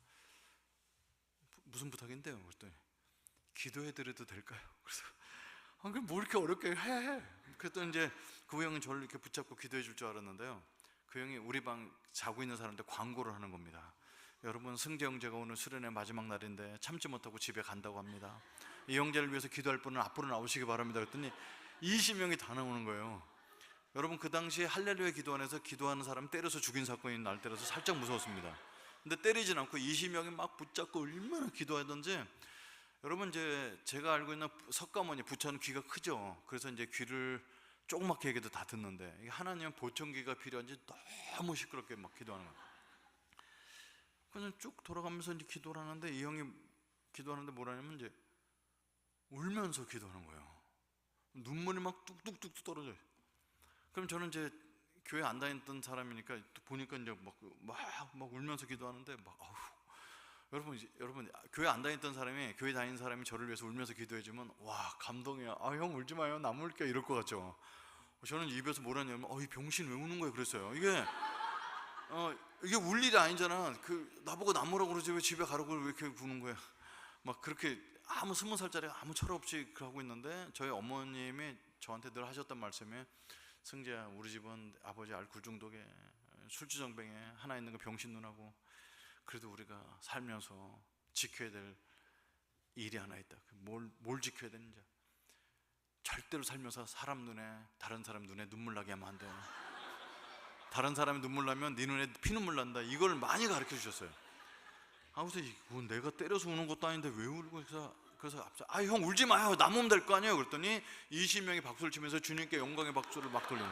Speaker 1: 무슨 부탁인데요? 그랬더니 기도해 드려도 될까요? 그래서 그럼 뭐 이렇게 어렵게 해? 그랬더니 이제 그 형이 저를 이렇게 붙잡고 기도해 줄 줄 알았는데요. 그 형이 우리 방 자고 있는 사람한테 광고를 하는 겁니다. 여러분 승재 형제가 오늘 수련회 마지막 날인데 참지 못하고 집에 간다고 합니다. 이 형제를 위해서 기도할 분은 앞으로 나오시기 바랍니다. 그랬더니 20명이 다 나오는 거예요. 여러분 그 당시에 할렐루야 기도원에서 기도하는 사람 때려서 죽인 사건이 날 때라서 살짝 무서웠습니다. 근데 때리진 않고 20명이 막 붙잡고 얼마나 기도하던지 여러분 이제 제가 알고 있는 석가모니 부처는 귀가 크죠. 그래서 이제 귀를 조그맣게 얘기도 다 듣는데, 이게 하나님은 보청기가 필요한지 너무 시끄럽게 막 기도하는 거예요. 그냥 쭉 돌아가면서 이제 기도를 하는데, 이 형이 기도하는데 뭐라냐면 이제 울면서 기도하는 거예요. 눈물이 막 뚝뚝뚝 떨어져요. 그럼 저는 이제 교회 안 다녔던 사람이니까 또 보니까 이제 막 울면서 기도하는데 여러분 교회 안 다녔던 사람이, 교회 다니는 사람이 저를 위해서 울면서 기도해주면 와, 감동이야. 아, 형 울지 마요, 남 울게, 이럴 것 같죠. 저는 입에서 뭐라냐면 이 병신 왜 우는 거야 그랬어요. 이게 울 일이 아니잖아. 나보고 남 오라고 그러지 왜 집에 가라고 왜 이렇게 우는 거야. 막 그렇게 아무 20살짜리 아무 철없이 하고 있는데, 저희 어머님이 저한테 늘 하셨던 말씀이, 승재야, 우리 집은 아버지 알코올 중독에 술주정뱅에 하나 있는 거 병신 누나고, 그래도 우리가 살면서 지켜야 될 일이 하나 있다. 뭘 지켜야 되는지, 절대로 살면서 사람 눈에, 다른 사람 눈에 눈물 나게 하면 안 돼. 다른 사람이 눈물 나면 네 눈에 피눈물 난다. 이걸 많이 가르쳐 주셨어요. 그래서 내가 때려서 우는 것도 아닌데 왜 울고. 그래서 형 울지 마요, 남 오면 될 거 아니에요. 그랬더니 20명이 박수를 치면서 주님께 영광의 박수를 막 돌리는.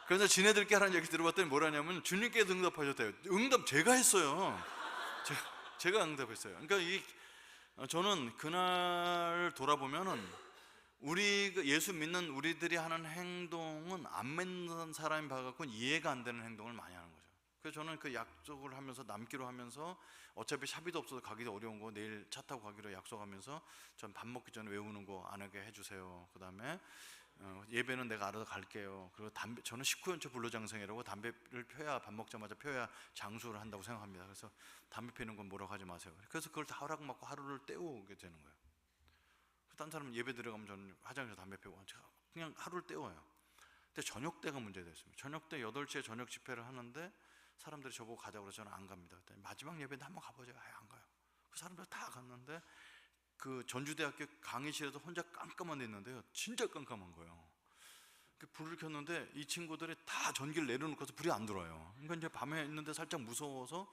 Speaker 1: 그래서 지네들께 하라는 얘기 들어봤더니 뭐라냐면 주님께서 응답하셨대요. 응답 제가 했어요. 제가 응답했어요. 그러니까 저는 그날 돌아보면은 예수 믿는 우리들이 하는 행동은 안 믿는 사람이 봐갖고 이해가 안 되는 행동을 많이 하는 거죠. 그래서 저는 그 약속을 하면서, 남기로 하면서, 어차피 샤비도 없어서 가기도 어려운 거 내일 차 타고 가기로 약속하면서, 전 밥 먹기 전에 외우는 거 안 하게 해주세요. 그 다음에 예배는 내가 알아서 갈게요. 그리고 저는 19연초 불로장생이라고, 담배를 펴야, 밥 먹자마자 펴야 장수를 한다고 생각합니다. 그래서 담배 피는 건 뭐라고 하지 마세요. 그래서 그걸 다 허락받고 하루를 때우게 되는 거예요. 딴 사람은 예배 들어가면 저는 화장실에서 담배 피우고 그냥 하루를 때워요. 근데 저녁 때가 문제됐습니다. 저녁 때 8시에 저녁 집회를 하는데 사람들이 저보고 가자고 그래서 저는 안 갑니다. 그랬더니 마지막 예배인데 한번 가보자. 안 가요. 그 사람들 다 갔는데 그 전주대학교 강의실에서 혼자 깜깜한 데 있는데요, 진짜 깜깜한 거예요. 불을 켰는데 이 친구들이 다 전기를 내려놓고서 불이 안 들어와요. 그러니까 이제 밤에 있는데 살짝 무서워서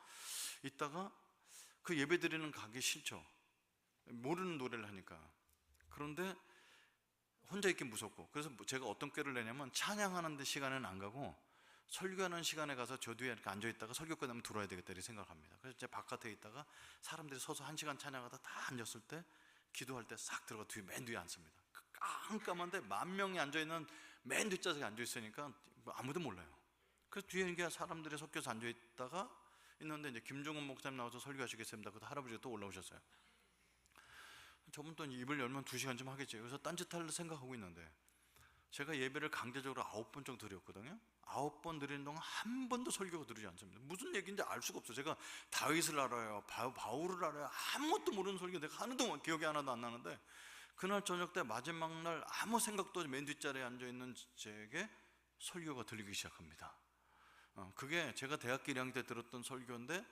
Speaker 1: 있다가, 그 예배 드리는 가기 싫죠. 모르는 노래를 하니까. 그런데 혼자 있기 무섭고, 그래서 제가 어떤 꾀를 내냐면, 찬양하는 데 시간에는 안 가고 설교하는 시간에 가서 저 뒤에 이렇게 앉아있다가 설교 끝나면 들어와야 되겠다 이렇게 생각합니다. 그래서 제가 바깥에 있다가 사람들이 서서 1시간 찬양하다 다 앉았을 때, 기도할 때 싹 들어가 맨 뒤에 앉습니다. 깜깜한데 10,000명이 앉아있는 맨 뒷좌석에 앉아있으니까 아무도 몰라요. 그래서 뒤에 이게 사람들이 섞여서 앉아있다가 있는데, 이제 김종훈 목사님 나와서 설교하시겠습니다. 그 할아버지가 또 올라오셨어요. 저분 또 입을 열면 2시간쯤 하겠지. 그래서 딴짓할 생각하고 있는데, 제가 예배를 강제적으로 9번 정도 드렸거든요. 9번 드리는 동안 한 번도 설교가 들리지 않습니다. 무슨 얘기인지 알 수가 없어요. 제가 다윗을 알아요, 바울을 알아요, 아무것도 모르는 설교 내가 하는 동안 기억이 하나도 안 나는데, 그날 저녁 때 마지막 날 아무 생각도 없이 맨 뒷자리에 앉아있는 제게 설교가 들리기 시작합니다. 그게 제가 대학교 1학년 때 들었던 설교인데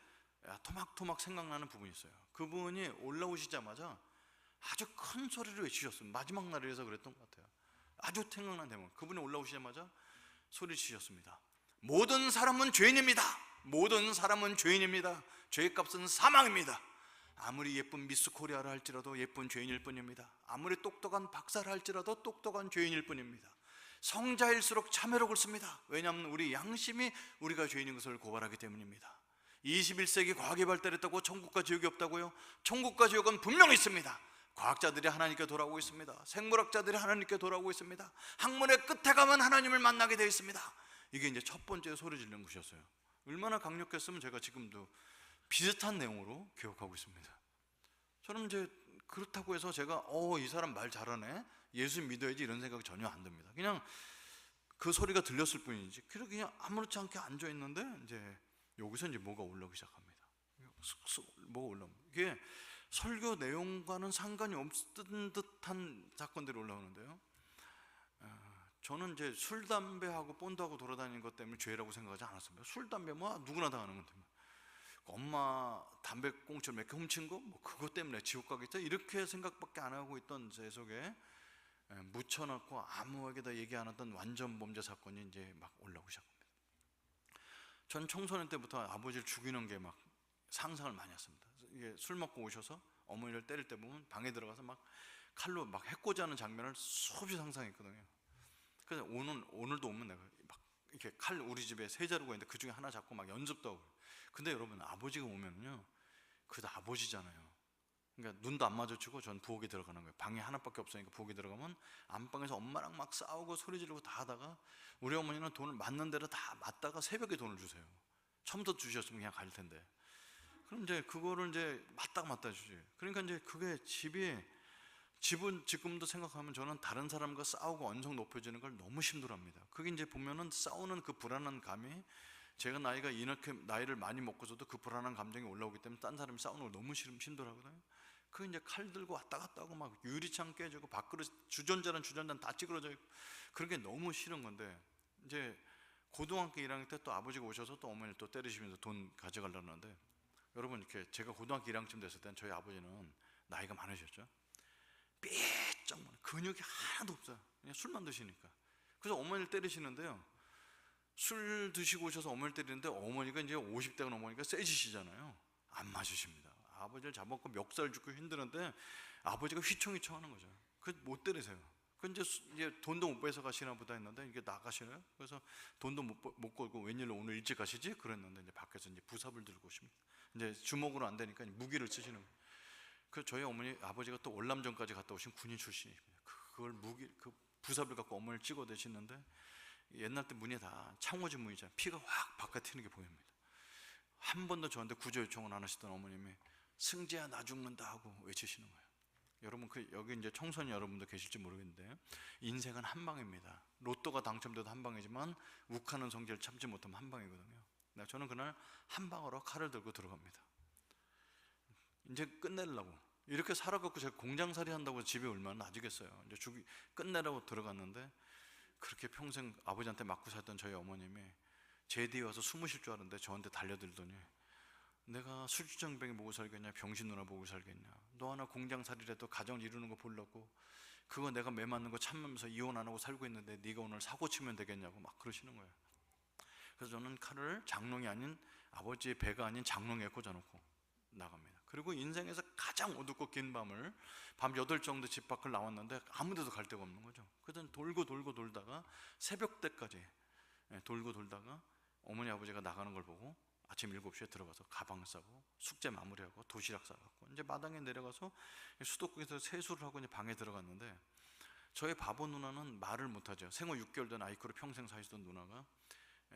Speaker 1: 토막토막 생각나는 부분이 있어요. 그분이 올라오시자마자 아주 큰 소리로 외치셨어요. 마지막 날이라서 그랬던 것 같아요. 아주 생각난 대목. 그분이 올라오시자마자 소리치셨습니다. 모든 사람은 죄인입니다. 모든 사람은 죄인입니다. 죄의 값은 사망입니다. 아무리 예쁜 미스 코리아를 할지라도 예쁜 죄인일 뿐입니다. 아무리 똑똑한 박사를 할지라도 똑똑한 죄인일 뿐입니다. 성자일수록 참회로 긁습니다. 왜냐하면 우리 양심이 우리가 죄인인 것을 고발하기 때문입니다. 21세기 과학이 발달했다고 천국과 지옥이 없다고요? 천국과 지옥은 분명히 있습니다. 과학자들이 하나님께 돌아오고 있습니다. 생물학자들이 하나님께 돌아오고 있습니다. 학문의 끝에 가면 하나님을 만나게 되어 있습니다. 이게 이제 첫 번째 소리 지르는 것이었어요. 얼마나 강력했으면 제가 지금도 비슷한 내용으로 기억하고 있습니다. 저는 이제 그렇다고 해서 제가 이 사람 말 잘하네, 예수 믿어야지, 이런 생각이 전혀 안 듭니다. 그냥 그 소리가 들렸을 뿐이지, 그냥 아무렇지 않게 앉아 있는데 이제 여기서 이제 뭐가 올라오기 시작합니다. 뭐가 올라옵니다. 이게 설교 내용과는 상관이 없는 듯한 사건들이 올라오는데요, 저는 이제 술, 담배하고 본드하고 돌아다니는 것 때문에 죄라고 생각하지 않았습니다. 술, 담배 뭐 누구나 다 하는 건데, 엄마 담배 꽁초를 몇 개 훔친 거 뭐 그것 때문에 지옥 가겠죠, 이렇게 생각밖에 안 하고 있던 제 속에 묻혀놨고 아무에게도 얘기 안 하던 완전 범죄 사건이 이제 막 올라오기 시작합니다. 전 청소년 때부터 아버지를 죽이는 게 막 상상을 많이 했습니다. 이게 술 먹고 오셔서 어머니를 때릴 때 보면 방에 들어가서 막 칼로 막 해코지 하는 장면을 수없이 상상했거든요. 그래서 오늘도 오면 내가 막 이렇게 칼, 우리 집에 세 자루가 있는데 그 중에 하나 잡고 막 연습도 하고. 근데 여러분, 아버지가 오면요, 그래도 아버지잖아요. 그러니까 눈도 안 마주치고 전 부엌에 들어가는 거예요. 방이 하나밖에 없으니까 부엌에 들어가면 안방에서 엄마랑 막 싸우고 소리 지르고 다 하다가, 우리 어머니는 돈을 맞는 대로 다 맞다가 새벽에 돈을 주세요. 처음부터 주셨으면 그냥 갈 텐데. 그럼 이제 그거를 이제 맞다 주지. 그러니까 이제 그게 집은 지금도 생각하면 저는 다른 사람과 싸우고 언성 높여지는 걸 너무 힘들어합니다. 그게 이제 보면은 싸우는 그 불안한 감이, 제가 나이가 이렇게 나이를 많이 먹고서도 그 불안한 감정이 올라오기 때문에 딴 사람이 싸우는 걸 너무 힘들어하거든요. 그 이제 칼 들고 왔다 갔다 하고 막 유리창 깨지고 밥그릇 주전자는 다 찌그러져 있고, 그런 게 너무 싫은 건데, 이제 고등학교 1학년 때 또 아버지가 오셔서 또 어머니를 또 때리시면서 돈 가져가려는데, 여러분, 이렇게 제가 고등학교 1학년쯤 됐을 땐 저희 아버지는 나이가 많으셨죠. 삐쩍 근육이 하나도 없어요. 그냥 술만 드시니까. 그래서 어머니를 때리시는데요, 술 드시고 오셔서 어머니를 때리는데, 어머니가 이제 50대가 넘으니까 세지시잖아요. 안 맞으십니다. 아버지를 잡아먹고 멱살 줍고 힘드는데 아버지가 휘청휘청 하는 거죠. 그 못 때리세요. 그 이제 돈도 못 뺏어 가시나 보다 했는데, 이게 나가시나요? 그래서 돈도 못 걸고 웬일로 오늘 일찍 가시지? 그랬는데 이제 밖에서 이제 부삽을 들고 오십니다. 이제 주먹으로 안 되니까 무기를 쓰시는 거예요. 그 저희 어머니 아버지가 또 월남전까지 갔다 오신 군인 출신입니다. 그걸 그 부삽을 갖고 어머니를 찍어대시는데, 옛날 때 문이 다 창호지 문이잖아요. 피가 확 바깥 튀는 게 보입니다. 한 번도 저한테 구조 요청을 안 하시던 어머님이 승재야 나 죽는다 하고 외치시는 거예요. 여러분, 여기 이제 청소년 여러분도 계실지 모르겠는데, 인생은 한 방입니다. 로또가 당첨돼도 한 방이지만 욱하는 성질을 참지 못하면 한 방이거든요. 저는 그날 한 방으로 칼을 들고 들어갑니다. 이제 끝내려고, 이렇게 살아갖고 제가 공장살이 한다고 집에 얼마나 나지겠어요. 이제 끝내라고 들어갔는데, 그렇게 평생 아버지한테 맞고 살던 저희 어머님이 제 뒤에 와서 숨으실 줄 알았는데 저한테 달려들더니, 내가 술주정뱅이 보고 살겠냐, 병신 누나 보고 살겠냐, 너 하나 공장살이라도 가정 이루는 거 보려고 그거 내가 매 맞는 거 참으면서 이혼 안 하고 살고 있는데 네가 오늘 사고 치면 되겠냐고 막 그러시는 거예요. 그래서 저는 칼을 장롱이 아닌, 아버지의 배가 아닌 장롱에 꽂아놓고 나갑니다. 그리고 인생에서 가장 어둡고 긴 밤을, 밤 8 정도 집 밖을 나왔는데 아무 데도 갈 데가 없는 거죠. 그래서 돌고 돌다가 새벽 때까지 돌고 돌다가 어머니 아버지가 나가는 걸 보고 아침 7시에 들어가서 가방 싸고 숙제 마무리하고 도시락 싸갖고 이제 마당에 내려가서 수도꼭에서 세수를 하고 이제 방에 들어갔는데, 저희 바보 누나는 말을 못하죠. 생후 6개월 된 아이크로 평생 사시던 누나가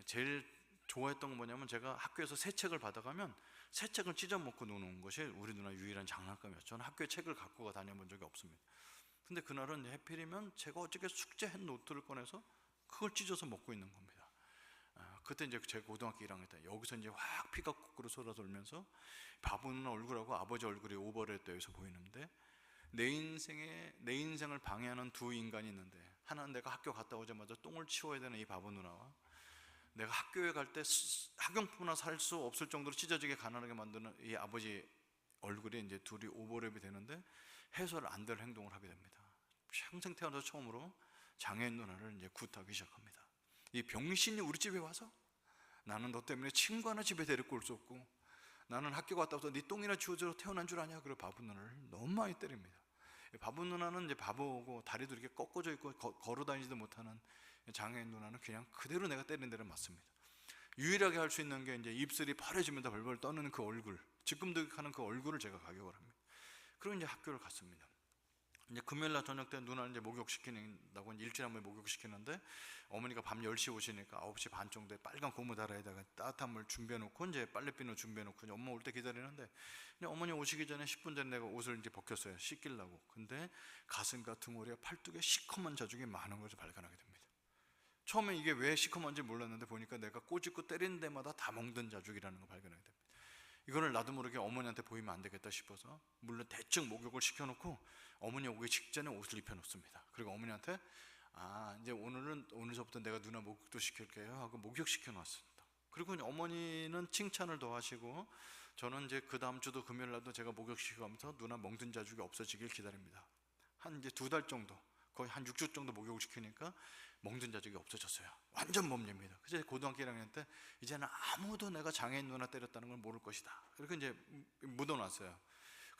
Speaker 1: 제일 좋아했던 건 뭐냐면, 제가 학교에서 새 책을 받아가면 새 책을 찢어먹고 노는 것이 우리 누나 유일한 장난감이었죠. 저는 학교에 책을 갖고 다녀본 적이 없습니다. 근데 그날은 해필이면 제가 어저께 숙제한 노트를 꺼내서 그걸 찢어서 먹고 있는 겁니다. 그때 이제 제가 고등학교 1학년 때 여기서 이제 확 피가 거꾸로 쏟아돌면서 바보 누나 얼굴하고 아버지 얼굴이 오버랩되어서 보이는데, 내 인생을 방해하는 두 인간이 있는데, 하나는 내가 학교 갔다 오자마자 똥을 치워야 되는 이 바보 누나와, 내가 학교에 갈 때 학용품 하나 살 수 없을 정도로 찢어지게 가난하게 만드는 이 아버지 얼굴이 이제 둘이 오버랩이 되는데, 해설 안 될 행동을 하게 됩니다. 평생 태어나서 처음으로 장애인 누나를 이제 굿하기 시작합니다. 이 병신이 우리 집에 와서 나는 너 때문에 친구 하나 집에 데리고 올 수 없고, 나는 학교 갔다 와서 네 똥이나 치워주러 태어난 줄 아냐? 그리고 바보 누나를 너무 많이 때립니다. 바보 누나는 이제 바보고 다리도 이렇게 꺾어져 있고 걸어 다니지도 못하는 장애인 누나는 그냥 그대로 내가 때리는 대로 맞습니다. 유일하게 할 수 있는 게 이제 입술이 파래지면서 벌벌 떠는 그 얼굴, 지금득하는 그 얼굴을 제가 가격을 합니다. 그리고 이제 학교를 갔습니다. 이제 금요일날 저녁 때 누나를 이제 목욕시킨다고 일주일에 한 번 목욕시키는데, 어머니가 밤 10시 오시니까 9시 반 정도에 빨간 고무 다라에다가 따뜻한 물 준비해놓고 이제 빨래비누 준비해놓고 이제 엄마 올 때 기다리는데, 이제 어머니 오시기 전에 10분 전에 내가 옷을 이제 벗겼어요. 씻기려고. 근데 가슴과 등허리와 팔뚝에 시커먼 자죽이 많은 것을 발견하게 됩니다. 처음에 이게 왜 시커먼지 몰랐는데, 보니까 내가 꼬집고 때리는 데마다 다 멍든 자죽이라는 걸 발견하게 됩니다. 이거를 나도 모르게 어머니한테 보이면 안 되겠다 싶어서 물론 대충 목욕을 시켜놓고 어머니 오기 직전에 옷을 입혀놓습니다. 그리고 어머니한테 이제 오늘서부터 내가 누나 목욕도 시킬게요 하고 목욕시켜 놨습니다. 그리고 어머니는 칭찬을 더 하시고, 저는 이제 그 다음 주도 금요일 날도 제가 목욕시키면서 누나 멍든 자죽이 없어지길 기다립니다. 한 이제 2달 정도, 거의 한 6주 정도 목욕을 시키니까 멍든 자죽이 없어졌어요. 완전 몸입니다. 그래서 고등학교 1학년 때 이제는 아무도 내가 장애인 누나 때렸다는 걸 모를 것이다. 그렇게 이제 묻어놨어요.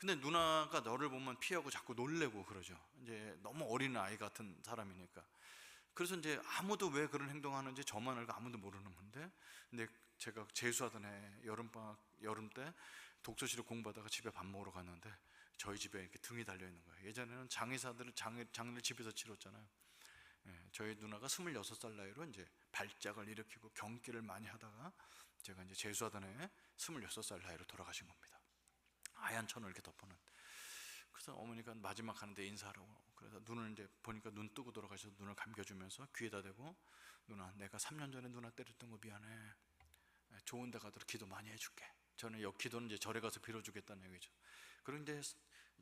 Speaker 1: 근데 누나가 너를 보면 피하고 자꾸 놀래고 그러죠. 이제 너무 어린 아이 같은 사람이니까. 그래서 이제 아무도 왜 그런 행동하는지 저만 알고 아무도 모르는 건데, 근데 제가 재수하던 해 여름 때 독서실에 공부하다가 집에 밥 먹으러 갔는데 저희 집에 이렇게 등이 달려 있는 거예요. 예전에는 장의사들은 장례를 집에서 치렀잖아요. 저희 누나가 26살 나이로 이제 발작을 일으키고 경기를 많이 하다가 제가 이제 재수하던 해 26살 나이로 돌아가신 겁니다. 하얀 천을 이렇게 덮어놓은. 그래서 어머니가 마지막 하는데 인사하라고, 그래서 눈을 이제 보니까 눈 뜨고 돌아가셔서 눈을 감겨주면서 귀에다 대고, 누나 내가 3년 전에 누나 때렸던 거 미안해, 좋은 데 가도록 기도 많이 해줄게. 저는 이 기도는 이제 절에 가서 빌어주겠다는 얘기죠. 그리고 이제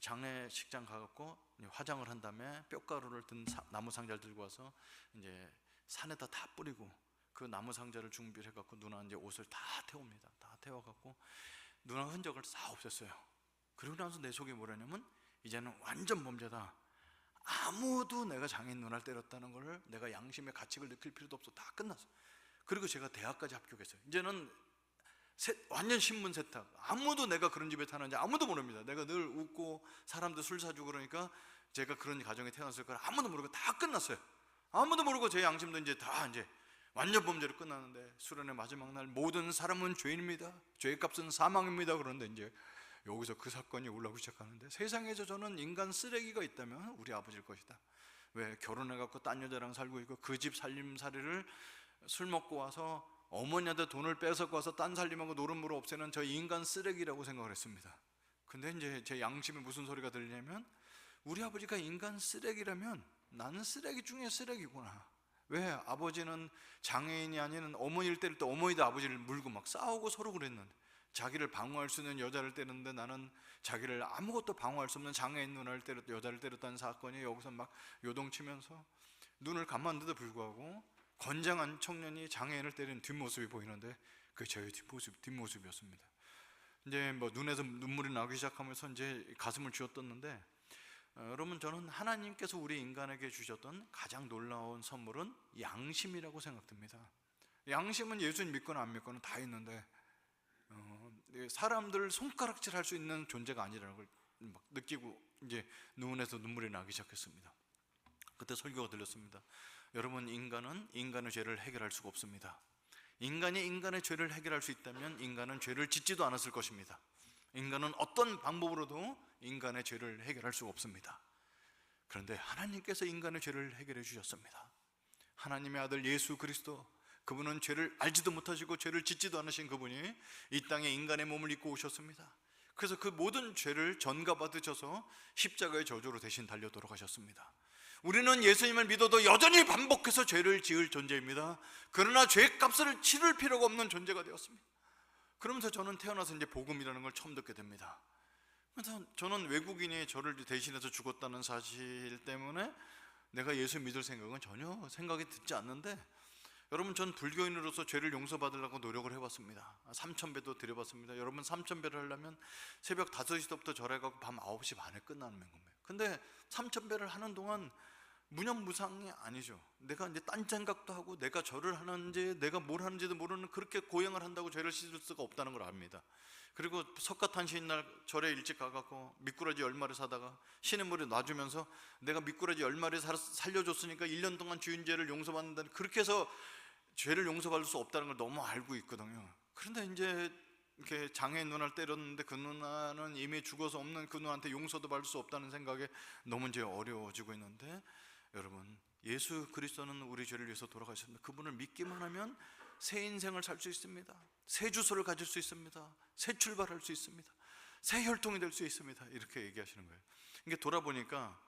Speaker 1: 장례식장 가갖고 화장을 한 다음에 뼈가루를 든 나무 상자를 들고 와서 이제 산에다 다 뿌리고, 그 나무 상자를 준비를 해갖고 누나 이제 옷을 다 태웁니다. 다 태워갖고 누나 흔적을 다 없앴어요. 그리고 나서 내 속에 뭐라냐면, 이제는 완전 범죄다. 아무도 내가 장인 누나를 때렸다는 걸 내가 양심의 가책을 느낄 필요도 없어. 다 끝났어. 그리고 제가 대학까지 합격했어요. 이제는 완전 신문 세탁. 아무도 내가 그런 집에 타는지 아무도 모릅니다. 내가 늘 웃고 사람들 술 사주고 그러니까 제가 그런 가정에 태어났을 걸 아무도 모르고 다 끝났어요. 아무도 모르고 제 양심도 이제 다 이제 완전 범죄로 끝났는데, 수련의 마지막 날 모든 사람은 죄인입니다. 죄값은 사망입니다. 그런데 이제 여기서 그 사건이 올라오기 시작하는데, 세상에서 저는 인간 쓰레기가 있다면 우리 아버지일 것이다. 왜 결혼해갖고 딴 여자랑 살고 있고 그 집 살림살이를 술 먹고 와서 어머니한테 돈을 뺏어고 와서 딴 살림하고 노름으로 없애는 저 인간 쓰레기라고 생각을 했습니다. 근데 이제 제 양심에 무슨 소리가 들리냐면, 우리 아버지가 인간 쓰레기라면 나는 쓰레기 중에 쓰레기구나. 왜 아버지는 장애인이 아닌 어머니를 때릴 때 어머니도 아버지를 물고 막 싸우고 서로 그랬는데, 자기를 방어할 수 있는 여자를 때렸는데 나는 자기를 아무것도 방어할 수 없는 장애인 누나를 여자를 때렸다는 사건이 여기서 막 요동치면서, 눈을 감았는데도 불구하고 건장한 청년이 장애인을 때리는 뒷모습이 보이는데, 그게 저의 뒷모습이었습니다. 이제 뭐 눈에서 눈물이 나기 시작하면서 이제 가슴을 쥐어뜯는데, 여러분, 저는 하나님께서 우리 인간에게 주셨던 가장 놀라운 선물은 양심이라고 생각됩니다. 양심은 예수님 믿거나 안 믿거나 다 있는데, 사람들 손가락질할 수 있는 존재가 아니라는 걸 막 느끼고 이제 눈에서 눈물이 나기 시작했습니다. 그때 설교가 들렸습니다. 여러분, 인간은 인간의 죄를 해결할 수가 없습니다. 인간이 인간의 죄를 해결할 수 있다면 인간은 죄를 짓지도 않았을 것입니다. 인간은 어떤 방법으로도 인간의 죄를 해결할 수가 없습니다. 그런데 하나님께서 인간의 죄를 해결해 주셨습니다. 하나님의 아들 예수 그리스도, 그분은 죄를 알지도 못하시고 죄를 짓지도 않으신 그분이 이 땅에 인간의 몸을 입고 오셨습니다. 그래서 그 모든 죄를 전가받으셔서 십자가의 저주로 대신 달려 돌아가셨습니다. 우리는 예수님을 믿어도 여전히 반복해서 죄를 지을 존재입니다. 그러나 죄값을 치를 필요가 없는 존재가 되었습니다. 그러면서 저는 태어나서 이제 복음이라는 걸 처음 듣게 됩니다. 그래서 저는 외국인이 저를 대신해서 죽었다는 사실 때문에 내가 예수 믿을 생각은 전혀 생각이 듣지 않는데, 여러분, 전 불교인으로서 죄를 용서받으려고 노력을 해봤습니다. 3,000배도 드려봤습니다. 여러분, 3,000배를 하려면 새벽 5시부터 절해가고 밤 9시 반에 끝나는 겁니다. 근데 3,000배를 하는 동안 무념무상이 아니죠. 내가 이제 딴 생각도 하고 내가 절을 하는지 내가 뭘 하는지도 모르는, 그렇게 고행을 한다고 죄를 씻을 수가 없다는 걸 압니다. 그리고 석가탄신 날 절에 일찍 가갖고 미꾸라지 10마리 사다가 시냇물에 놔주면서 내가 미꾸라지 10마리 살려줬으니까 1년 동안 주인 죄를 용서받는다, 그렇게 해서 죄를 용서받을 수 없다는 걸 너무 알고 있거든요. 그런데 이제 이렇게 장애인 누나를 때렸는데 그 누나는 이미 죽어서 없는 그 누나한테 용서도 받을 수 없다는 생각에 너무 이제 어려워지고 있는데, 여러분, 예수 그리스도는 우리 죄를 위해서 돌아가셨습니다. 그분을 믿기만 하면 새 인생을 살 수 있습니다. 새 주소를 가질 수 있습니다. 새 출발할 수 있습니다. 새 혈통이 될 수 있습니다. 이렇게 얘기하시는 거예요. 이게 돌아보니까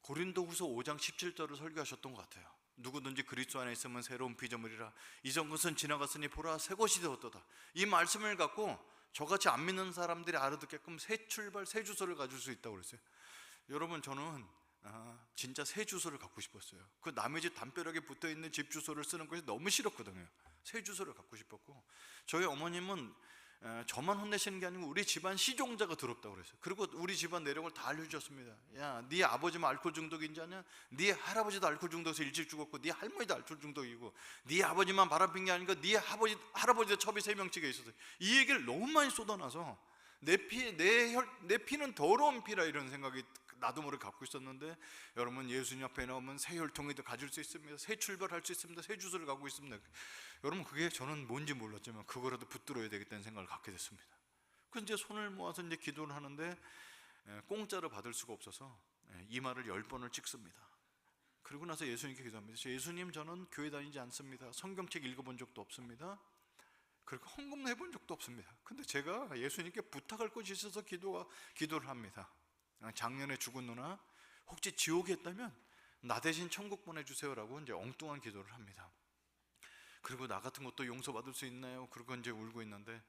Speaker 1: 고린도후서 5장 17절을 설교하셨던 것 같아요. 누구든지 그리스도 안에 있으면 새로운 피조물이라, 이전 것은 지나갔으니 보라 새 것이 되었도다. 이 말씀을 갖고 저같이 안 믿는 사람들이 알아듣게끔 새 출발, 새 주소를 가질 수 있다고 그랬어요. 여러분, 저는 진짜 새 주소를 갖고 싶었어요. 그 남의 집 담벼락에 붙어있는 집 주소를 쓰는 것이 너무 싫었거든요. 새 주소를 갖고 싶었고, 저희 어머님은 저만 혼내시는 게 아니고 우리 집안 시종자가 더럽다고 그랬어요. 그리고 우리 집안 내력을 다 알려주셨습니다. 야, 네 아버지만 알코올 중독인지 아냐? 네 할아버지도 알코올 중독에서 일찍 죽었고 네 할머니도 알코올 중독이고 네 아버지만 바람핀 게 아니고 네 할아버지도 첩이 3명씩에 있었어요. 이 얘기를 너무 많이 쏟아놔서
Speaker 2: 내 피는 더러운 피라, 이런 생각이 나도 모르게 갖고 있었는데, 여러분, 예수님 앞에 나오면 새 혈통에도 가질 수 있습니다. 새 출발할 수 있습니다. 새 주소를 갖고 있습니다. 여러분, 그게 저는 뭔지 몰랐지만 그거라도 붙들어야 되겠다는 생각을 갖게 됐습니다. 그래서 이제 손을 모아서 이제 기도를 하는데 공짜로 받을 수가 없어서 이마를 10번을 찍습니다. 그리고 나서 예수님께 기도합니다. 예수님, 저는 교회 다니지 않습니다. 성경책 읽어본 적도 없습니다. 그리고 헌금도 해본 적도 없습니다. 근데 제가 예수님께 부탁할 것이 있어서 기도를 합니다. 작년에 죽은 누나 혹시 지옥에 있다면 나 대신 천국 보내주세요라고 이제 엉뚱한 기도를 합니다. 그리고 나 같은 것도 용서받을 수 있나요? 그리고 이제 울고 있는데,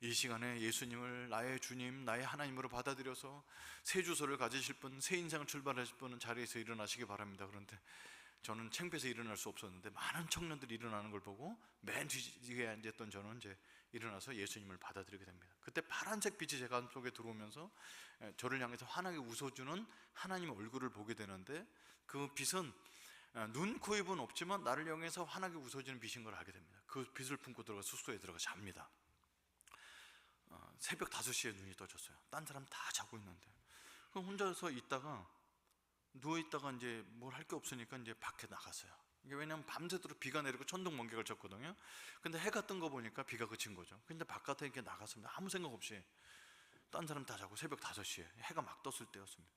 Speaker 2: 이 시간에 예수님을 나의 주님, 나의 하나님으로 받아들여서 새 주소를 가지실 분, 새 인생을 출발하실 분은 자리에서 일어나시기 바랍니다. 그런데 저는 창피해서 일어날 수 없었는데 많은 청년들이 일어나는 걸 보고 맨 뒤에 앉았던 저는 이제 일어나서 예수님을 받아들이게 됩니다. 그때 파란색 빛이 제 가슴 속에 들어오면서 저를 향해서 환하게 웃어주는 하나님의 얼굴을 보게 되는데, 그 빛은 눈, 코, 입은 없지만 나를 향해서 환하게 웃어주는 빛인 걸 알게 됩니다. 그 빛을 품고 들어가 숙소에 들어가 잡니다. 새벽 5시에 눈이 떠졌어요. 딴 사람 다 자고 있는데, 그럼 혼자서 있다가 누워있다가 이제 뭘 할 게 없으니까 이제 밖에 나갔어요. 이게 왜냐면 밤새도록 비가 내리고 천둥 번개가 쳤거든요. 근데 해가 뜬 거 보니까 비가 그친 거죠. 근데 바깥에 이렇게 나갔습니다. 아무 생각 없이. 딴 사람 다 자고 새벽 5시에 해가 막 떴을 때였습니다.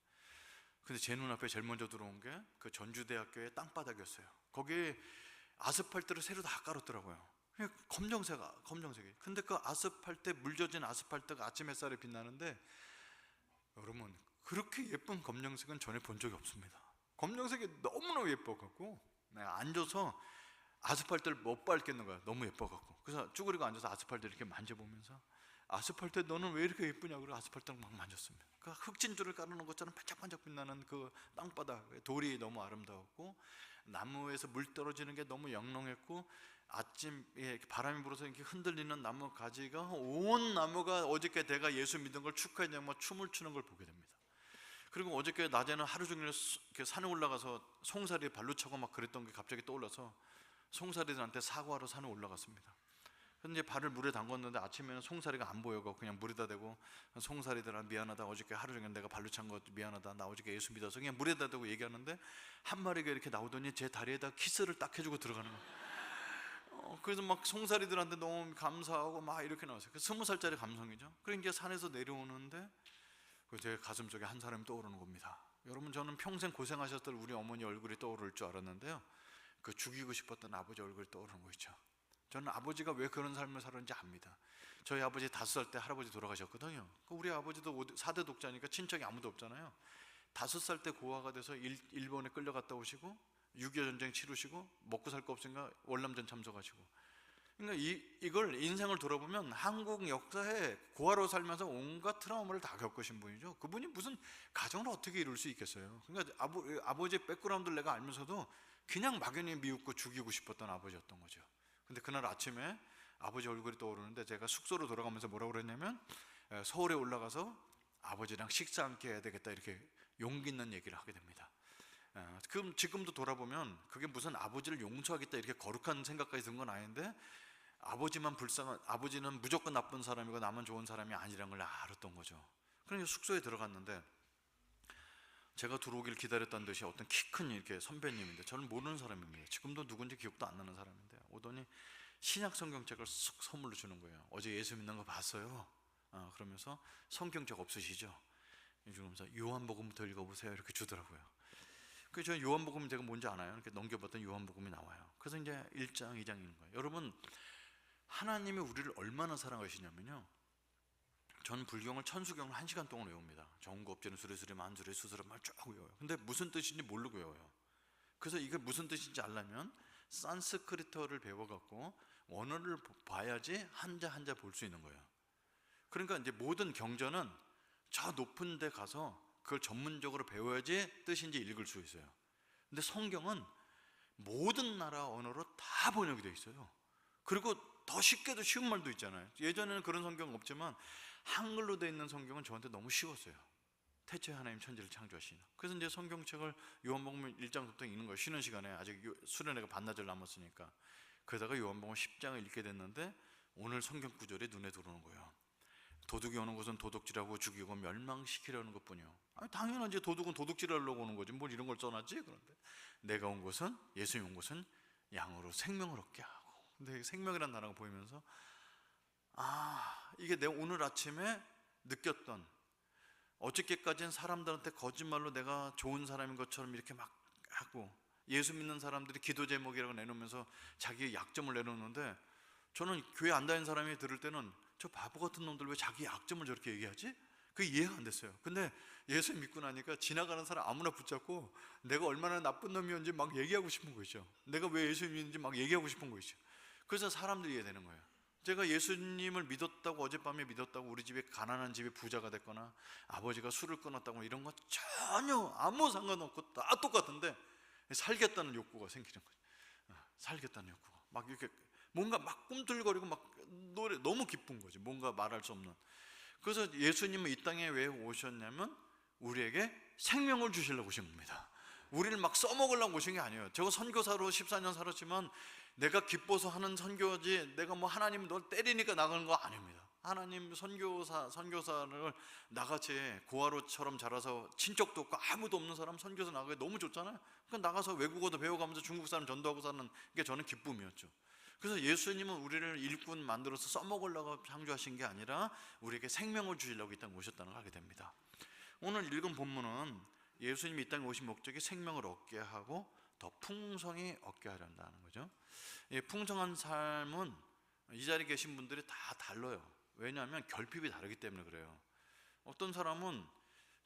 Speaker 2: 근데 제 눈앞에 제일 먼저 들어온 게 그 전주대학교의 땅바닥이었어요. 거기에 아스팔트를 새로 다 깔았더라고요. 검정색이. 근데 그 아스팔트에 물젖은 아스팔트가 아침 햇살에 빛나는데, 여러분, 그렇게 예쁜 검정색은 전에 본 적이 없습니다. 검정색이 너무너무 예뻐갖고 앉아서 아스팔트를 못 밟겠는 거야. 너무 예뻐갖고. 그래서 쭈그리고 앉아서 아스팔트를 이렇게 만져보면서, 아스팔트에 너는 왜 이렇게 예쁘냐고 그러고 아스팔트를 막 만졌습니다. 그 흑진주를 깔아놓은 것처럼 반짝반짝 빛나는 그 땅바닥, 돌이 너무 아름다웠고, 나무에서 물 떨어지는 게 너무 영롱했고, 아침에 바람이 불어서 이렇게 흔들리는 나무 가지가, 온 나무가 어저께 내가 예수 믿은 걸 축하했냐고 막 춤을 추는 걸 보게 됩니다. 그리고 어저께 낮에는 하루 종일 산에 올라가서 송사리에 발로 차고 막 그랬던 게 갑자기 떠올라서 송사리들한테 사과하러 산에 올라갔습니다. 근데 발을 물에 담궜는데 아침에는 송사리가 안 보여서 그냥 물에다 대고, 송사리들아 미안하다, 어저께 하루 종일 내가 발로 찬 거 미안하다, 나 어저께 예수 믿어서, 그냥 물에다 대고 얘기하는데 한 마리가 이렇게 나오더니 제 다리에다 키스를 딱 해주고 들어가는 거예요. 그래서 막 송사리들한테 너무 감사하고 막 이렇게 나왔어요. 20살짜리 감성이죠. 그리고 이제 산에서 내려오는데 제 가슴 속에 한 사람이 떠오르는 겁니다. 여러분, 저는 평생 고생하셨던 우리 어머니 얼굴이 떠오를 줄 알았는데요, 그 죽이고 싶었던 아버지 얼굴이 떠오르는 거 있죠. 저는 아버지가 왜 그런 삶을 살았는지 압니다. 저희 아버지 5살 때 할아버지 돌아가셨거든요. 우리 아버지도 4대 독자니까 친척이 아무도 없잖아요. 5살 때 고아가 돼서 일본에 끌려갔다 오시고, 6.25 전쟁 치르시고, 먹고 살 거 없으니까 월남전 참석하시고. 그러니까 이걸 인생을 돌아보면 한국 역사에 고아로 살면서 온갖 트라우마를 다 겪으신 분이죠. 그분이 무슨 가정을 어떻게 이룰 수 있겠어요. 그러니까 아버지의 백그라운드를 내가 알면서도 그냥 막연히 미웃고 죽이고 싶었던 아버지였던 거죠. 근데 그날 아침에 아버지 얼굴이 떠오르는데, 제가 숙소로 돌아가면서 뭐라고 그랬냐면, 서울에 올라가서 아버지랑 식사 함께 해야 되겠다, 이렇게 용기 있는 얘기를 하게 됩니다. 그럼 지금도 돌아보면 그게 무슨 아버지를 용서하겠다 이렇게 거룩한 생각까지 든 건 아닌데, 아버지는 무조건 나쁜 사람이고 나만 좋은 사람이 아니라는 걸 알았던 거죠. 그러니까 숙소에 들어갔는데, 제가 들어오길 기다렸다는 듯이 어떤 키 큰 이렇게 선배님인데, 저는 모르는 사람입니다. 지금도 누군지 기억도 안 나는 사람인데, 오더니 신약 성경책을 쑥 선물로 주는 거예요. 어제 예수 믿는 거 봤어요. 그러면서 성경책 없으시죠? 이러면서 요한복음부터 읽어보세요, 이렇게 주더라고요. 그래서 저는 요한복음 제가 뭔지 아나요? 이렇게 넘겨봤더니 요한복음이 나와요. 그래서 이제 1장, 2장 읽는 거예요. 여러분, 하나님이 우리를 얼마나 사랑하시냐면요, 전 불경을 천수경을 1시간 동안 외웁니다. 정구 업제는 수레수레 만수레 수수레 말 쭉 외워요. 근데 무슨 뜻인지 모르고 외워요. 그래서 이게 무슨 뜻인지 알려면 산스크리트어를 배워갖고 원어를 봐야지 한자 한자 볼 수 있는 거예요. 그러니까 이제 모든 경전은 저 높은 데 가서 그걸 전문적으로 배워야지 뜻인지 읽을 수 있어요. 근데 성경은 모든 나라 언어로 다 번역이 되어 있어요. 그리고 더 쉽게도 쉬운 말도 있잖아요. 예전에는 그런 성경 없지만 한글로 되어 있는 성경은 저한테 너무 쉬웠어요. 태초에 하나님 천지를 창조하시나. 그래서 이제 성경책을 요한복음 1장부터 읽는 거예요. 쉬는 시간에. 아직 수련회가 반나절 남았으니까. 그러다가 요한복음 10장을 읽게 됐는데 오늘 성경 구절이 눈에 들어오는 거예요. 도둑이 오는 곳은 도둑질하고 죽이고 멸망시키려는 것뿐이요. 아니, 당연하지. 도둑은 도둑질하려고 오는 거지. 뭘 이런 걸 써놨지? 그런데 내가 온 곳은, 예수님 온 곳은 양으로 생명을 얻게 하고. 근데 생명이라는 단어가 보이면서 이게 내가 오늘 아침에 느꼈던, 어저께까지는 사람들한테 거짓말로 내가 좋은 사람인 것처럼 이렇게 막 하고, 예수 믿는 사람들이 기도 제목이라고 내놓으면서 자기의 약점을 내놓는데, 저는 교회 안 다니는 사람이 들을 때는 저 바보 같은 놈들 왜 자기 약점을 저렇게 얘기하지? 그게 이해가 안 됐어요. 근데 예수 믿고 나니까 지나가는 사람 아무나 붙잡고 내가 얼마나 나쁜 놈이었는지 막 얘기하고 싶은 거죠. 내가 왜 예수 믿는지 막 얘기하고 싶은 거죠. 그래서 사람들이 이해되는 거예요. 제가 예수님을 믿었다고, 어젯밤에 믿었다고 우리 집에 가난한 집에 부자가 됐거나 아버지가 술을 끊었다고 이런 거 전혀 아무 상관없고 다 똑같은데 살겠다는 욕구가 생기는 거예요. 살겠다는 욕구가 막 이렇게 뭔가 막 꿈틀거리고 막 노래, 너무 기쁜 거지. 뭔가 말할 수 없는. 그래서 예수님은 이 땅에 왜 오셨냐면 우리에게 생명을 주시려고 오신 겁니다. 우리를 막 써먹으려고 오신 게 아니에요. 제가 선교사로 14년 살았지만 내가 기뻐서 하는 선교지, 내가 뭐 하나님 널 때리니까 나가는 거 아닙니다. 하나님 선교사를 나같이 고아로처럼 자라서 친척도 없고 아무도 없는 사람 선교사 나가기 너무 좋잖아요. 그러니까 나가서 외국어도 배워가면서 중국 사람 전도하고 사는 게 저는 기쁨이었죠. 그래서 예수님은 우리를 일꾼 만들어서 써먹으려고 창조하신 게 아니라 우리에게 생명을 주시려고 이 땅에 오셨다는 걸 알게 됩니다. 오늘 읽은 본문은 예수님이 이 땅에 오신 목적이 생명을 얻게 하고 더 풍성히 얻게 하려는 거죠. 이 풍성한 삶은 이 자리에 계신 분들이 다 달라요. 왜냐하면 결핍이 다르기 때문에 그래요. 어떤 사람은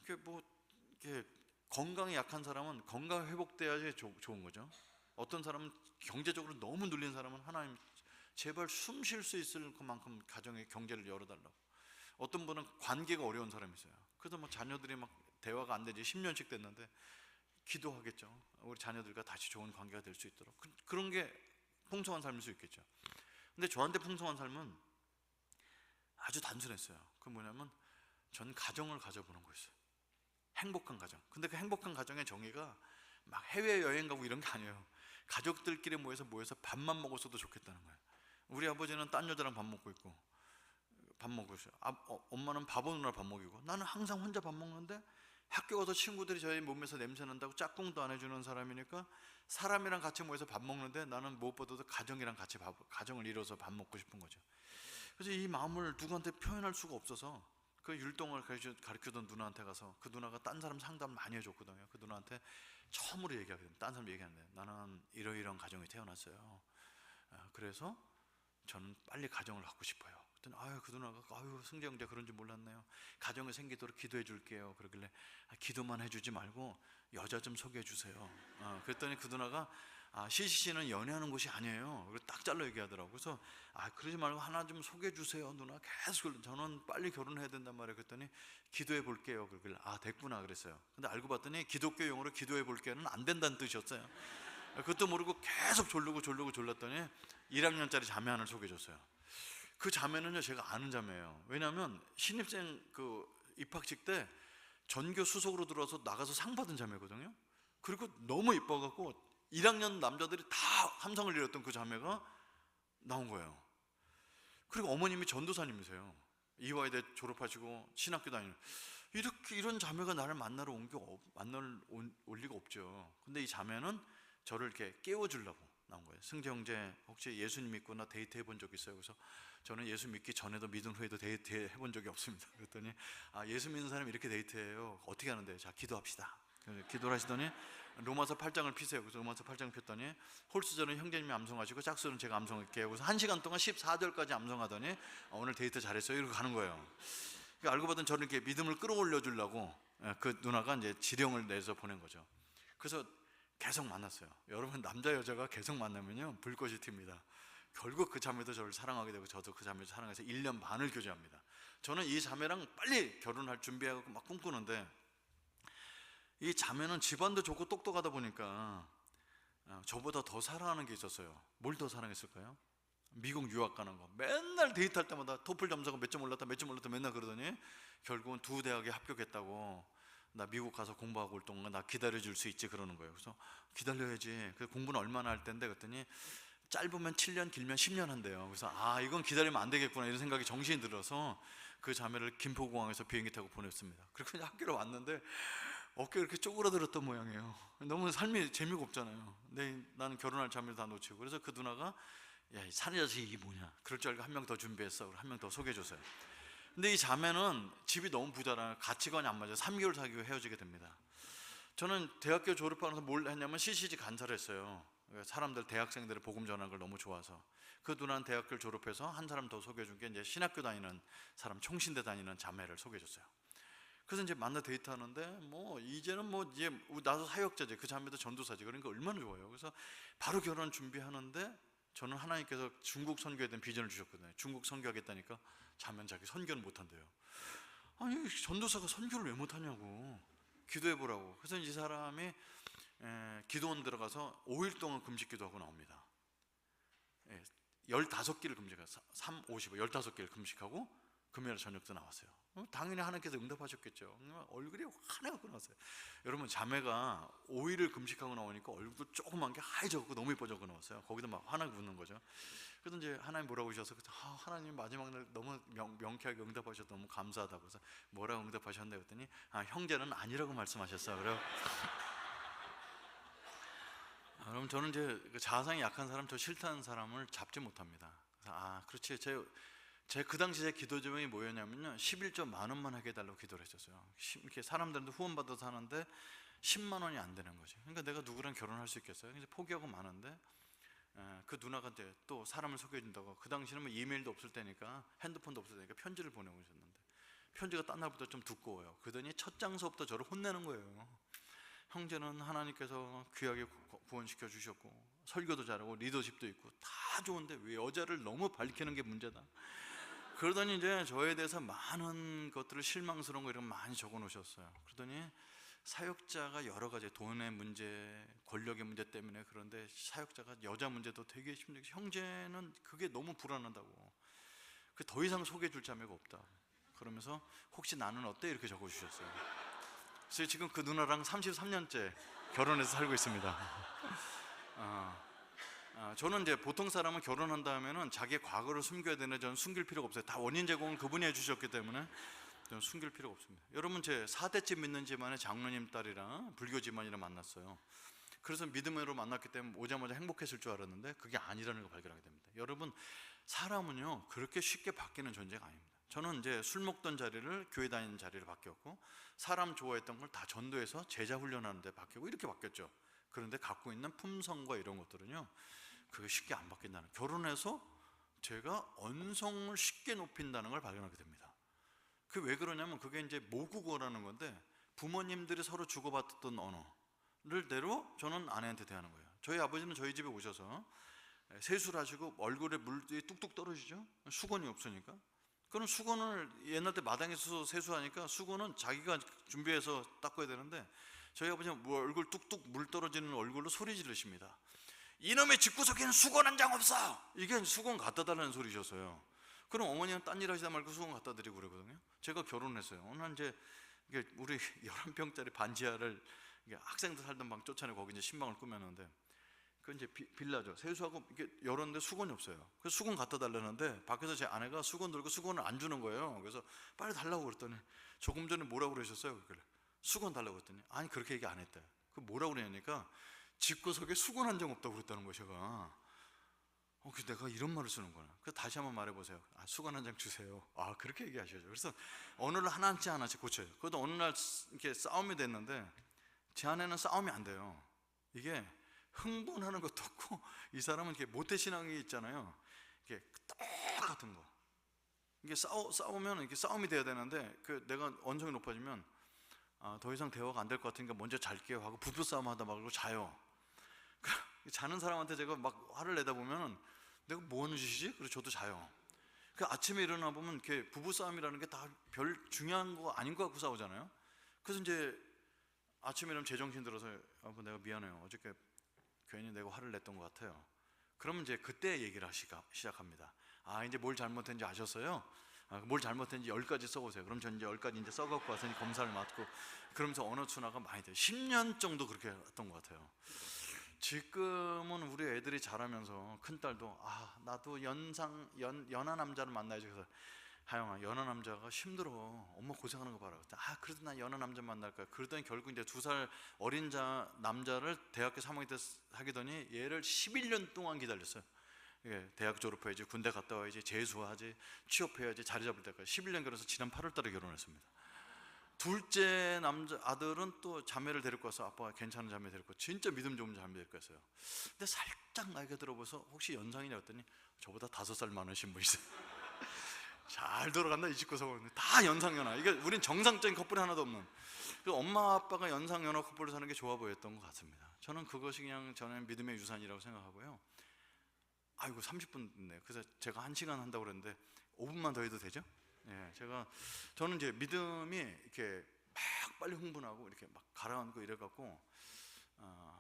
Speaker 2: 이렇게 건강이 약한 사람은 건강 회복돼야지 좋은 거죠. 어떤 사람은 경제적으로 너무 눌린 사람은 하나님 제발 숨 쉴 수 있을 그만큼 가정의 경제를 열어달라고. 어떤 분은 관계가 어려운 사람이 있어요. 그래서 뭐 자녀들이 막 대화가 안 되지 10년씩 됐는데 기도하겠죠. 우리 자녀들과 다시 좋은 관계가 될 수 있도록. 그런 게 풍성한 삶일 수 있겠죠. 근데 저한테 풍성한 삶은 아주 단순했어요. 그 뭐냐면 전 가정을 가져보는 거였어요. 행복한 가정. 근데 그 행복한 가정의 정의가 막 해외여행 가고 이런 게 아니에요. 가족들끼리 모여서 밥만 먹었어도 좋겠다는 거예요. 우리 아버지는 딴 여자랑 밥 먹고 있고 밥 먹고 있어요. 엄마는 밥 오느라 밥 먹이고, 나는 항상 혼자 밥 먹는데 학교 가서 친구들이 저희 몸에서 냄새 난다고 짝꿍도 안 해주는 사람이니까 사람이랑 같이 모여서 밥 먹는데 나는 무엇보다도 가정이랑 같이 가정을 이뤄서 밥 먹고 싶은 거죠. 그래서 이 마음을 누구한테 표현할 수가 없어서 그 율동을 가르치던 누나한테 가서, 그 누나가 딴 사람 상담 많이 해줬거든요. 그 누나한테 처음으로 얘기하게 됩니다. 딴 사람 얘기하는데 나는 이러이러한 가정에 태어났어요. 그래서 저는 빨리 가정을 갖고 싶어요. 그랬더니 그 누나가 승재 형제 그런 줄 몰랐네요. 가정이 생기도록 기도해 줄게요. 그러길래 기도만 해주지 말고 여자 좀 소개해 주세요. 그랬더니 그 누나가 CCC는 연애하는 곳이 아니에요. 그리고 딱 잘라 얘기하더라고요. 그래서 그러지 말고 하나 좀 소개해 주세요. 누나 계속 저는 빨리 결혼해야 된단 말이에요. 그랬더니 기도해 볼게요. 그러길래 됐구나 그랬어요. 근데 알고 봤더니 기독교 용어로 기도해 볼게요는 안 된다는 뜻이었어요. 그것도 모르고 계속 졸랐더니 1학년짜리 자매 하나를 소개해 줬어요. 그 자매는요 제가 아는 자매예요. 왜냐하면 신입생 그 입학식 때 전교 수석으로 들어와서 나가서 상 받은 자매거든요. 그리고 너무 이뻐갖고 1학년 남자들이 다 함성을 잃었던 그 자매가 나온 거예요. 그리고 어머님이 전도사님이세요. 이화여대 졸업하시고 신학교 다니는. 이런 자매가 나를 만나러 올 리가 없죠. 근데 이 자매는 저를 이렇게 깨워주려고 나온 거예요. 승재 형제 혹시 예수님 믿거나 데이트 해본 적 있어요? 그래서 저는 예수 믿기 전에도 믿은 후에도 데이트 해본 적이 없습니다. 그랬더니 예수 믿는 사람이 이렇게 데이트해요. 어떻게 하는데요? 자, 기도합시다. 기도를 하시더니 로마서 8장을 피세요. 그래서 로마서 8장을 폈더니 홀수절은 형제님이 암송하시고 짝수는 제가 암송할게요. 그래서 1시간 동안 14절까지 암송하더니 오늘 데이트 잘했어요. 이러고 가는 거예요. 그러니까 알고 봤더니 저를 이렇게 믿음을 끌어올려 주려고 그 누나가 이제 지령을 내서 보낸 거죠. 그래서 계속 만났어요. 여러분 남자 여자가 계속 만나면요 불꽃이 튑니다. 결국 그 자매도 저를 사랑하게 되고 저도 그 자매를 사랑해서 1년 반을 교제합니다. 저는 이 자매랑 빨리 결혼할 준비하고 막 꿈꾸는데 이 자매는 집안도 좋고 똑똑하다 보니까 저보다 더 사랑하는 게 있었어요. 뭘 더 사랑했을까요? 미국 유학 가는 거. 맨날 데이트할 때마다 토플 점수가 몇 점 올랐다 맨날 그러더니 결국은 2대학에 합격했다고, 나 미국 가서 공부하고 올 동안 나 기다려줄 수 있지 그러는 거예요. 그래서 기다려야지. 그 공부는 얼마나 할 텐데 그랬더니 짧으면 7년, 길면 10년 한대요. 그래서 이건 기다리면 안 되겠구나 이런 생각이 정신이 들어서 그 자매를 김포공항에서 비행기 타고 보냈습니다. 그리고 이제 학교로 왔는데 어깨가 이렇게 쪼그라들었던 모양이에요. 너무 삶이 재미가 없잖아요. 나는 결혼할 자매를 다 놓치고. 그래서 그 누나가 야, 이 사내 자식이 이게 뭐냐, 그럴 줄 알고 한 명 더 준비했어. 한 명 더 소개해줬어요. 근데 이 자매는 집이 너무 부자라 가치관이 안 맞아요. 3개월 사귀고 헤어지게 됩니다. 저는 대학교 졸업하면서 뭘 했냐면 CCG 간사를 했어요. 사람들, 대학생들의 복음 전하는 걸 너무 좋아서. 그 누나는 대학교를 졸업해서 한 사람 더 소개해준 게 이제 신학교 다니는 사람, 총신대 다니는 자매를 소개해줬어요. 그래서 이제 만나 데이트하는데 뭐 이제는 뭐 이제 나도 사역자지, 그 자매도 전도사지. 그러니까 얼마나 좋아요. 그래서 바로 결혼 준비하는데 저는 하나님께서 중국 선교에 대한 비전을 주셨거든요. 중국 선교하겠다니까 자매는 자기 선교는 못한대요. 아니 전도사가 선교를 왜 못하냐고, 기도해보라고. 그래서 이 사람이 기도원 들어가서 5일 동안 금식 기도하고 나옵니다. 15끼를 금식해요. 3, 50, 15끼를 금식하고 금요일 저녁 때 나왔어요. 당연히 하나님께서 응답하셨겠죠. 얼굴이 환해갖고 나왔어요. 여러분, 자매가 5일을 금식하고 나오니까 얼굴도 조그만 게 하얘져갖고 너무 예뻐져갖고 나왔어요. 거기다 막 환하게 웃는 거죠. 그래서 이제 하나님 뭐라고 하셔서 하나님 마지막 날 너무 명쾌하게 응답하셔서 너무 감사하다고. 그래서 뭐라고 응답하셨나요? 그랬더니 형제는 아니라고 말씀하셨어요. 그래요. 그럼 저는 이제 자아상이 약한 사람, 저 싫다는 사람을 잡지 못합니다. 그래서 그렇지. 제 그 당시 제 기도 제목이 뭐였냐면요, 11조 10,000원만 하게 해달라고 기도를 했었어요. 이렇게 사람들한테 후원받아서 하는데 10만 원이 안 되는 거죠. 그러니까 내가 누구랑 결혼할 수 있겠어요? 그래서 포기하고 마는데 그 누나가 이제 또 사람을 소개해준다고. 그 당시는 뭐 이메일도 없을 때니까, 핸드폰도 없을 때니까 편지를 보내오셨는데 편지가 딴 날보다 좀 두꺼워요. 그러더니 첫 장서부터 저를 혼내는 거예요. 형제는 하나님께서 귀하게 구원시켜 주셨고 설교도 잘하고 리더십도 있고 다 좋은데 왜 여자를 너무 밝히는 게 문제다. 그러더니 이제 저에 대해서 많은 것들을, 실망스러운 거 이런 거 많이 적어 놓으셨어요. 그러더니 사역자가 여러 가지, 돈의 문제, 권력의 문제 때문에, 그런데 사역자가 여자 문제도 되게 힘들고, 형제는 그게 너무 불안하다고, 더 이상 소개해 줄 자매가 없다. 그러면서 혹시 나는 어때? 이렇게 적어 주셨어요. 그래서 지금 그 누나랑 33년째 결혼해서 살고 있습니다. 저는 이제 보통 사람은 결혼한 다음에는 자기의 과거를 숨겨야 되는데 저는 숨길 필요가 없어요. 다 원인 제공은 그분이 해주셨기 때문에 저는 숨길 필요가 없습니다. 여러분, 제 4대째 믿는 집안의 장로님 딸이랑 불교 집안이랑 만났어요. 그래서 믿음으로 만났기 때문에 오자마자 행복했을 줄 알았는데 그게 아니라는 걸 발견하게 됩니다. 여러분, 사람은요 그렇게 쉽게 바뀌는 존재가 아닙니다. 저는 이제 술 먹던 자리를 교회 다니는 자리로 바뀌었고, 사람 좋아했던 걸 다 전도해서 제자 훈련하는 데 바뀌고, 이렇게 바뀌었죠. 그런데 갖고 있는 품성과 이런 것들은요 그게 쉽게 안 바뀐다는, 결혼해서 제가 언성을 쉽게 높인다는 걸 발견하게 됩니다. 그게 왜 그러냐면 그게 이제 모국어라는 건데, 부모님들이 서로 주고받았던 언어를 대로 저는 아내한테 대하는 거예요. 저희 아버지는 저희 집에 오셔서 세수를 하시고 얼굴에 물이 뚝뚝 떨어지죠. 수건이 없으니까. 그럼 수건을 옛날 때 마당에서 세수하니까 수건은 자기가 준비해서 닦아야 되는데, 저희 아버지는 뭐 얼굴 뚝뚝 물 떨어지는 얼굴로 소리 지르십니다. 이놈의 집구석에는 수건 한 장 없어! 이게 수건 갖다 달라는 소리셨어요. 그럼 어머니는 딴 일 하시다 말고 수건 갖다 드리고 그러거든요. 제가 결혼했어요. 오늘 이제 우리 11평짜리 반지하를 학생들 살던 방 쫓아내고 거기 이제 신방을 꾸몄는데, 그 이제 빌라죠. 세수하고 이렇게 열었는데 수건이 없어요. 그래서 수건 갖다 달라는데 밖에서 제 아내가 수건 들고 수건을 안 주는 거예요. 그래서 빨리 달라고 그랬더니, 조금 전에 뭐라고 그러셨어요? 그래, 수건 달라고 그랬더니, 아니 그렇게 얘기 안 했대. 그 뭐라고 그러냐니까 집구석에 수건 한 장 없다고 그랬다는 거예요. 제가 그래서 내가 이런 말을 쓰는구나. 그래서 다시 한번 말해보세요. 수건 한 장 주세요. 그렇게 얘기하셔야죠. 그래서 언어를 하나씩 고쳐요. 그래도 어느 날 이렇게 싸움이 됐는데, 제 아내는 싸움이 안 돼요. 이게 흥분하는 것도 없고, 이 사람은 이렇게 모태신앙이 있잖아요. 이게 똑같은 거. 이게 싸우면 이렇게 싸움이 돼야 되는데, 내가 언성이 높아지면 더 이상 대화가 안 될 것 같으니까 먼저 잘게요 하고 부부싸움 하다 말고 자요. 자는 사람한테 제가 막 화를 내다 보면 내가 뭐 하는 짓이지? 그래서 저도 자요. 아침에 일어나 보면 이렇게 부부싸움이라는 게 다 별 중요한 거 아닌 것 같고 싸우잖아요. 그래서 이제 아침에 일어나면 제정신 들어서 내가 미안해요. 어저께 괜히 내가 화를 냈던 것 같아요. 그러면 이제 그때 얘기를 시작합니다. 이제 뭘 잘못했는지 아셨어요? 뭘 잘못했는지 10가지 써보세요. 그럼 전 이제 10가지 이제 써갖고 와서 검사를 맡고, 그러면서 언어 순화가 많이 돼요. 10년 정도 그렇게 했던 것 같아요. 지금은 우리 애들이 자라면서 큰딸도 나도 연하 남자를 만나야지. 그래서 하영아, 연하 남자가 힘들어. 엄마 고생하는 거 봐라. 그래도 나 연하 남자 만날 거야. 그러더니 결국 이제 2살 어린 남자를 대학교 3학년 때 사귀더니 얘를 11년 동안 기다렸어요. 예, 대학 졸업해야지, 군대 갔다 와야지, 재수하지, 취업해야지, 자리 잡을 때까지 11년 결혼해서 지난 8월 달에 결혼했습니다. 둘째 아들은 또 자매를 데리고 와서 아빠가 괜찮은 자매 데리고, 진짜 믿음 좋은 자매 데리고 왔어요. 근데 살짝 나이가 들어봐서 혹시 연상이냐 했더니 저보다 5살 많으신 분이세요. 잘 돌아간다 이 집구석은. 다 연상연하. 이게 우린 정상적인 커플이 하나도 없는. 그 엄마 아빠가 연상연하 커플을 사는 게 좋아 보였던 것 같습니다. 저는 그것이 그냥 저는 믿음의 유산이라고 생각하고요. 아이고 30분 됐네요. 그래서 제가 1시간 한다고 그랬는데 5분만 더 해도 되죠? 예, 저는 이제 믿음이 이렇게 막 빨리 흥분하고 이렇게 막 가라앉고 이래갖고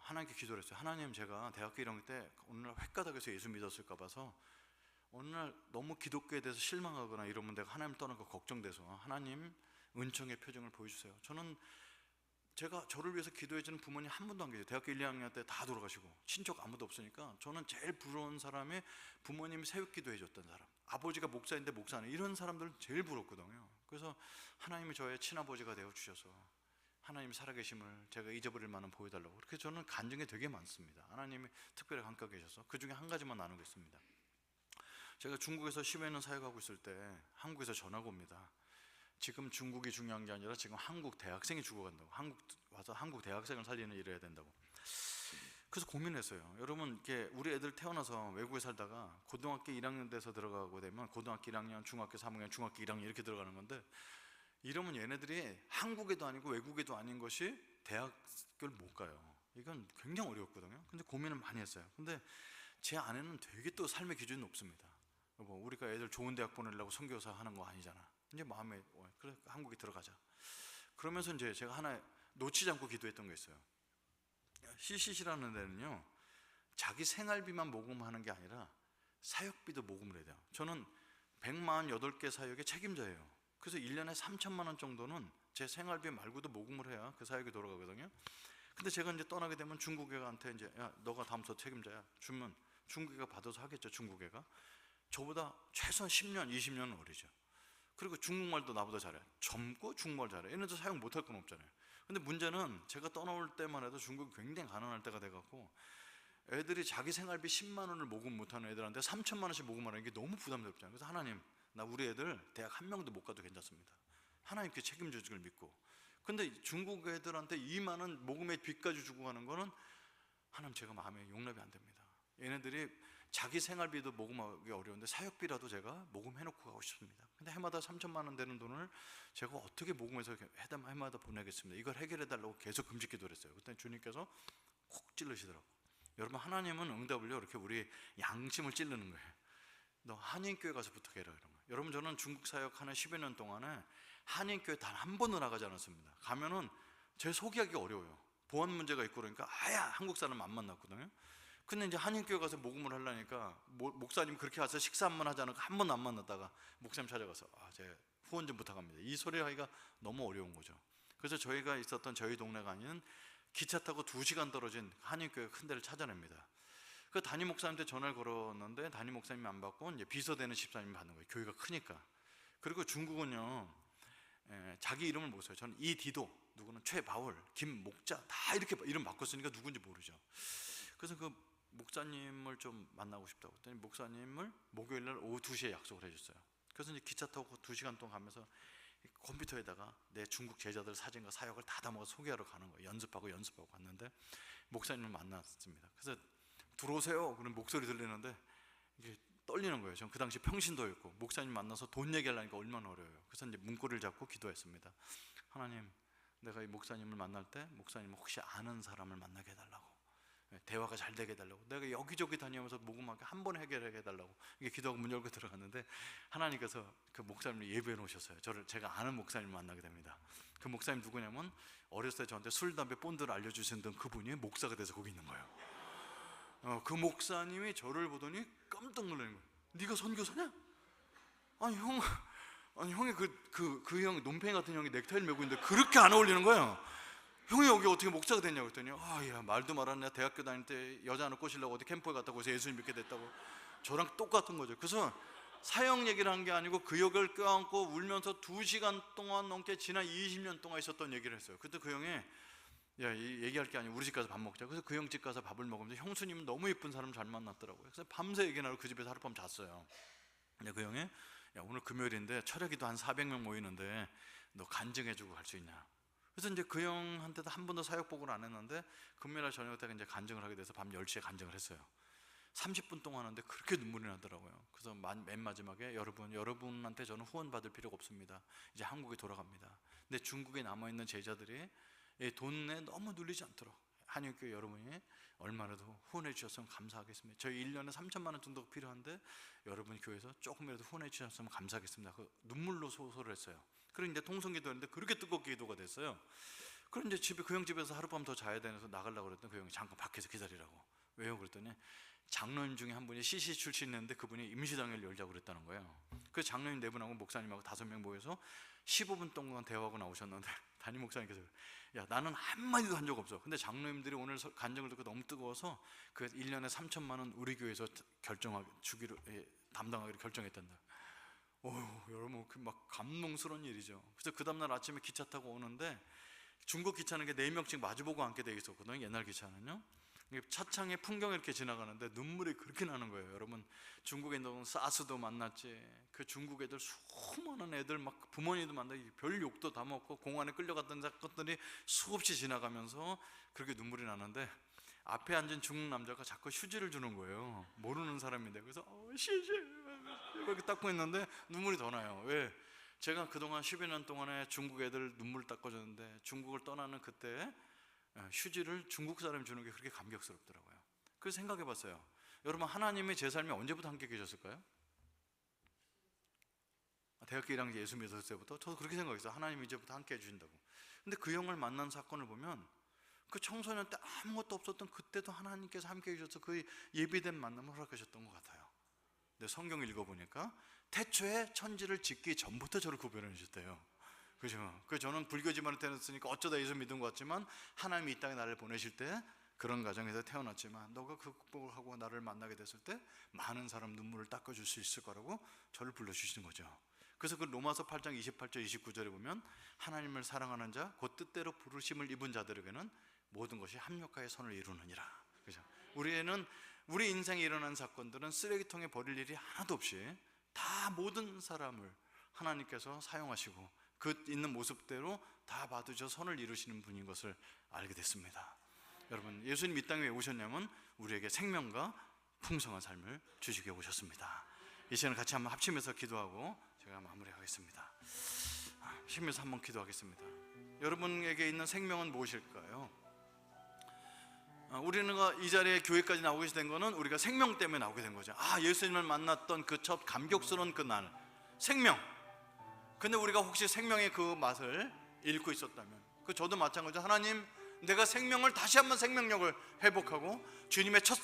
Speaker 2: 하나님께 기도를 했어요. 하나님, 제가 대학교 1학년 때 어느 날 횟가닥에서 예수 믿었을까 봐서 어느 날 너무 기독교에 대해서 실망하거나 이러면 내가 하나님 떠난 거 걱정돼서 하나님 은총의 표정을 보여주세요. 제가 저를 위해서 기도해주는 부모님 한 분도 안 계세요. 대학교 1, 2학년 때 다 돌아가시고 친척 아무도 없으니까 저는 제일 부러운 사람이 부모님이 새벽 기도해줬던 사람, 아버지가 목사인데 목사는 이런 사람들 제일 부럽거든요. 그래서 하나님이 저의 친아버지가 되어주셔서 하나님이 살아계심을 제가 잊어버릴 만한 보여달라고, 그렇게 저는 간증이 되게 많습니다. 하나님이 특별히 함께 계셔서 그 중에 한 가지만 나누겠습니다. 제가 중국에서 10여 년 사역하고 있을 때 한국에서 전화가 옵니다. 지금 중국이 중요한 게 아니라 지금 한국 대학생이 죽어간다고, 한국 와서 한국 대학생을 살리는 일을 해야 된다고. 그래서 고민했어요. 여러분, 이렇게 우리 애들 태어나서 외국에 살다가 고등학교 1학년 돼서 들어가고 되면 고등학교 1학년, 중학교 3학년, 중학교 1학년 이렇게 들어가는 건데, 이러면 얘네들이 한국에도 아니고 외국에도 아닌 것이 대학교를 못 가요. 이건 굉장히 어려웠거든요. 근데 고민을 많이 했어요. 근데 제 아내는 되게 또 삶의 기준이 높습니다. 여보, 우리가 애들 좋은 대학 보내려고 선교사 하는 거 아니잖아. 이제 마음에 그래, 한국에 들어가자. 그러면서 이제 제가 하나 놓치지 않고 기도했던 게 있어요. CCC라는 데는요, 자기 생활비만 모금하는 게 아니라 사역비도 모금을 해야 돼요. 저는 148개 사역의 책임자예요. 그래서 1년에 3천만 원 정도는 제 생활비 말고도 모금을 해야 그 사역이 돌아가거든요. 근데 제가 이제 떠나게 되면 중국애가한테 이제, 야, 너가 다음부터 책임자야 주면 중국애가 받아서 하겠죠. 중국애가 저보다 최소한 10년, 20년은 어리죠. 그리고 중국말도 나보다 잘해. 젊고 중국말 잘해. 얘네들 사용 못할 건 없잖아요. 근데 문제는 제가 떠나올 때만 해도 중국이 굉장히 가난할 때가 돼갖고 애들이 자기 생활비 10만 원을 모금 못하는 애들한테 3천만 원씩 모금하는 게 너무 부담스럽잖아요. 그래서 하나님, 나 우리 애들 대학 한 명도 못 가도 괜찮습니다. 하나님께 책임져 주길 믿고. 근데 중국 애들한테 2만 원 모금의 빚까지 주고 가는 거는 하나님, 제가 마음에 용납이 안 됩니다. 얘네들이 자기 생활비도 모금하기 어려운데 사역비라도 제가 모금해놓고 가고 싶습니다. 근데 해마다 3천만 원 되는 돈을 제가 어떻게 모금해서 해마다 보내겠습니다. 이걸 해결해달라고 계속 금식 기도를 했어요. 그때 주님께서 콕 찔르시더라고요. 여러분, 하나님은 응답을요, 이렇게 우리 양심을 찌르는 거예요. 너 한인교회 가서 부탁해라, 이런 거예요. 여러분, 저는 중국 사역하는 10여 년 동안에 한인교회 단 한 번도 나가지 않았습니다. 가면은 제 소개하기 어려워요. 보안 문제가 있고 그러니까 한국 사람 안 만났거든요. 근데 이제 한인교회 가서 모금을 하려니까 목사님 그렇게 가서 식사 한 번 하자는 거 한 번도 안 만났다가 목사님 찾아가서 제 후원 좀 부탁합니다. 이 소리 하기가 너무 어려운 거죠. 그래서 저희가 있었던 저희 동네가 아닌 기차 타고 2시간 떨어진 한인교회 큰 데를 찾아냅니다. 그 담임 목사님한테 전화를 걸었는데 담임 목사님이 안 받고 이제 비서되는 집사님이 받는 거예요. 교회가 크니까. 그리고 중국은요, 자기 이름을 못 써요. 저는 이디도, 누구는 최바울, 김목자 다 이렇게 이름 바꿨으니까 누군지 모르죠. 그래서 그 목사님을 좀 만나고 싶다고 했더니 목사님을 목요일날 오후 2시에 약속을 해줬어요. 그래서 이제 기차 타고 2시간 동안 가면서 컴퓨터에다가 내 중국 제자들 사진과 사역을 다 담아서 소개하러 가는 거예요. 연습하고 갔는데 목사님을 만났습니다. 그래서 들어오세요. 그런 목소리 들리는데 이게 떨리는 거예요. 전 그 당시 평신도였고 목사님 만나서 돈 얘기하려니까 얼마나 어려워요. 그래서 이제 문고리를 잡고 기도했습니다. 하나님, 내가 이 목사님을 만날 때 목사님 혹시 아는 사람을 만나게 해달라고, 대화가 잘 되게 해달라고, 내가 여기저기 다니면서 모금하게 한 번 해결하게 해달라고 이게 기도하고 문 열고 들어갔는데 하나님께서 그 목사님을 예배해 놓으셨어요. 제가 아는 목사님을 만나게 됩니다. 그 목사님 누구냐면 어렸을 때 저한테 술, 담배, 본드를 알려주셨던 그분이 목사가 돼서 거기 있는 거예요. 그 목사님이 저를 보더니 깜짝 놀라는 거예요. 네가 선교사냐? 아니 형이 그 형 논팽이 같은 형이 넥타이를 메고 있는데 그렇게 안 어울리는 거예요. 형이 여기 어떻게 목사가 됐냐고 그랬더니 야 말도 말았네. 대학교 다닐 때 여자 하나 꼬시려고 어디 캠프에 갔다고 해서 예수님 믿게 됐다고. 저랑 똑같은 거죠. 그래서 사형 얘기를 한 게 아니고 그 역을 껴안고 울면서 2시간 동안 넘게 지난 20년 동안 있었던 얘기를 했어요. 그때 그 형이 야, 이 얘기할 게 아니고 우리 집 가서 밥 먹자. 그래서 그 형 집 가서 밥을 먹으면서 형수님은 너무 예쁜 사람 잘 만났더라고요. 그래서 밤새 얘기나고 그 집에서 하룻밤 잤어요. 근데 그 형이 야, 오늘 금요일인데 철학기도 한 400명 모이는데 너 간증해주고 갈 수 있냐. 그래서 이제 그 형한테도 한 번도 사역 보고를 안 했는데 금요일 저녁 때 이제 간증을 하게 돼서 밤 10시에 간증을 했어요. 30분 동안 하는데 그렇게 눈물이 나더라고요. 그래서 맨 마지막에 여러분한테 저는 후원 받을 필요가 없습니다. 이제 한국에 돌아갑니다. 근데 중국에 남아있는 제자들이 이 돈에 너무 눌리지 않도록 한인교회 여러분이 얼마라도 후원해 주셨으면 감사하겠습니다. 저희 1년에 3천만 원 정도 필요한데 여러분 교회에서 조금이라도 후원해 주셨으면 감사하겠습니다. 그 눈물로 소설을 했어요. 그리고 이제 통성기도했는데 그렇게 뜨겁게 기도가 됐어요. 그럼 이제 집에 그 형 집에서 하룻밤 더 자야 되면서 나가려고 그랬더니 그 형이 잠깐 밖에서 기다리라고. 왜요? 그랬더니 장로님 중에 한 분이 CC 출신이었는데 그분이 임시당회를 열자고 그랬다는 거예요. 그 장로님 4분하고 목사님하고 5명 모여서 15분 동안 대화하고 나오셨는데 담임 목사님께서 야 나는 한마디도 한 적 없어. 근데 장로님들이 오늘 간증을 듣고 너무 뜨거워서 그 1년에 3천만 원 우리 교회에서 주기로 담당하기로 결정했단다. 여러분 그 막 감동스러운 일이죠. 그래서 그 다음날 아침에 기차 타고 오는데 중국 기차는 게 4명씩 마주보고 앉게 돼 있었거든요. 옛날 기차는요. 차창에 풍경이 이렇게 지나가는데 눈물이 그렇게 나는 거예요. 여러분 중국에 있는 사스도 만났지. 그 중국 애들 수많은 애들 막 부모님도 만나고 별 욕도 다 먹고 공안에 끌려갔던 사건들이 수없이 지나가면서 그렇게 눈물이 나는데 앞에 앉은 중국 남자가 자꾸 휴지를 주는 거예요. 모르는 사람인데. 그래서 휴지 이렇게 닦고 있는데 눈물이 더 나요. 왜? 제가 그동안 10여 년 동안에 중국 애들 눈물 닦아줬는데 중국을 떠나는 그때 휴지를 중국 사람이 주는 게 그렇게 감격스럽더라고요. 그래서 생각해 봤어요. 여러분 하나님이 제 삶에 언제부터 함께 계셨을까요? 대학교 1학년 예수 믿었을 때부터 저도 그렇게 생각했어요. 하나님이 이제부터 함께 해주신다고. 근데 그 형을 만난 사건을 보면 그 청소년 때 아무것도 없었던 그때도 하나님께서 함께 해주셔서 그 예비된 만남을 허락하셨던 것 같아요. 근데 성경을 읽어보니까 태초에 천지를 짓기 전부터 저를 구별해 주셨대요. 그죠? 그 저는 불교 집안에 태어났으니까 어쩌다 예수 믿은 것 같지만 하나님이 이 땅에 나를 보내실 때 그런 가정에서 태어났지만 너가 그 극복을 하고 나를 만나게 됐을 때 많은 사람 눈물을 닦아줄 수 있을 거라고 저를 불러주시는 거죠. 그래서 그 로마서 8장 28절 29절에 보면 하나님을 사랑하는 자 곧 뜻대로 부르심을 입은 자들에게는 모든 것이 합력하여 선을 이루느니라. 그죠? 우리 인생에 일어난 사건들은 쓰레기통에 버릴 일이 하나도 없이 다 모든 사람을 하나님께서 사용하시고 그 있는 모습대로 다 받으셔 선을 이루시는 분인 것을 알게 됐습니다. 여러분 예수님 이 땅에 왜 오셨냐면 우리에게 생명과 풍성한 삶을 주시기 위해 오셨습니다. 이 시간을 같이 한번 합치면서 기도하고 제가 마무리하겠습니다. 합치면서 한번 기도하겠습니다. 여러분에게 있는 생명은 무엇일까요? 우리는 이 자리에 교회까지 나오게 된 거는 우리가 생명 때문에 나오게 된 거죠. 예수님을 만났던 그 첫 감격스러운 그 날 생명. 근데 우리가 혹시 생명의 그 맛을 잃고 있었다면 저도 마찬가지로 하나님 내가 생명을 다시 한번 생명력을 회복하고 주님의 첫사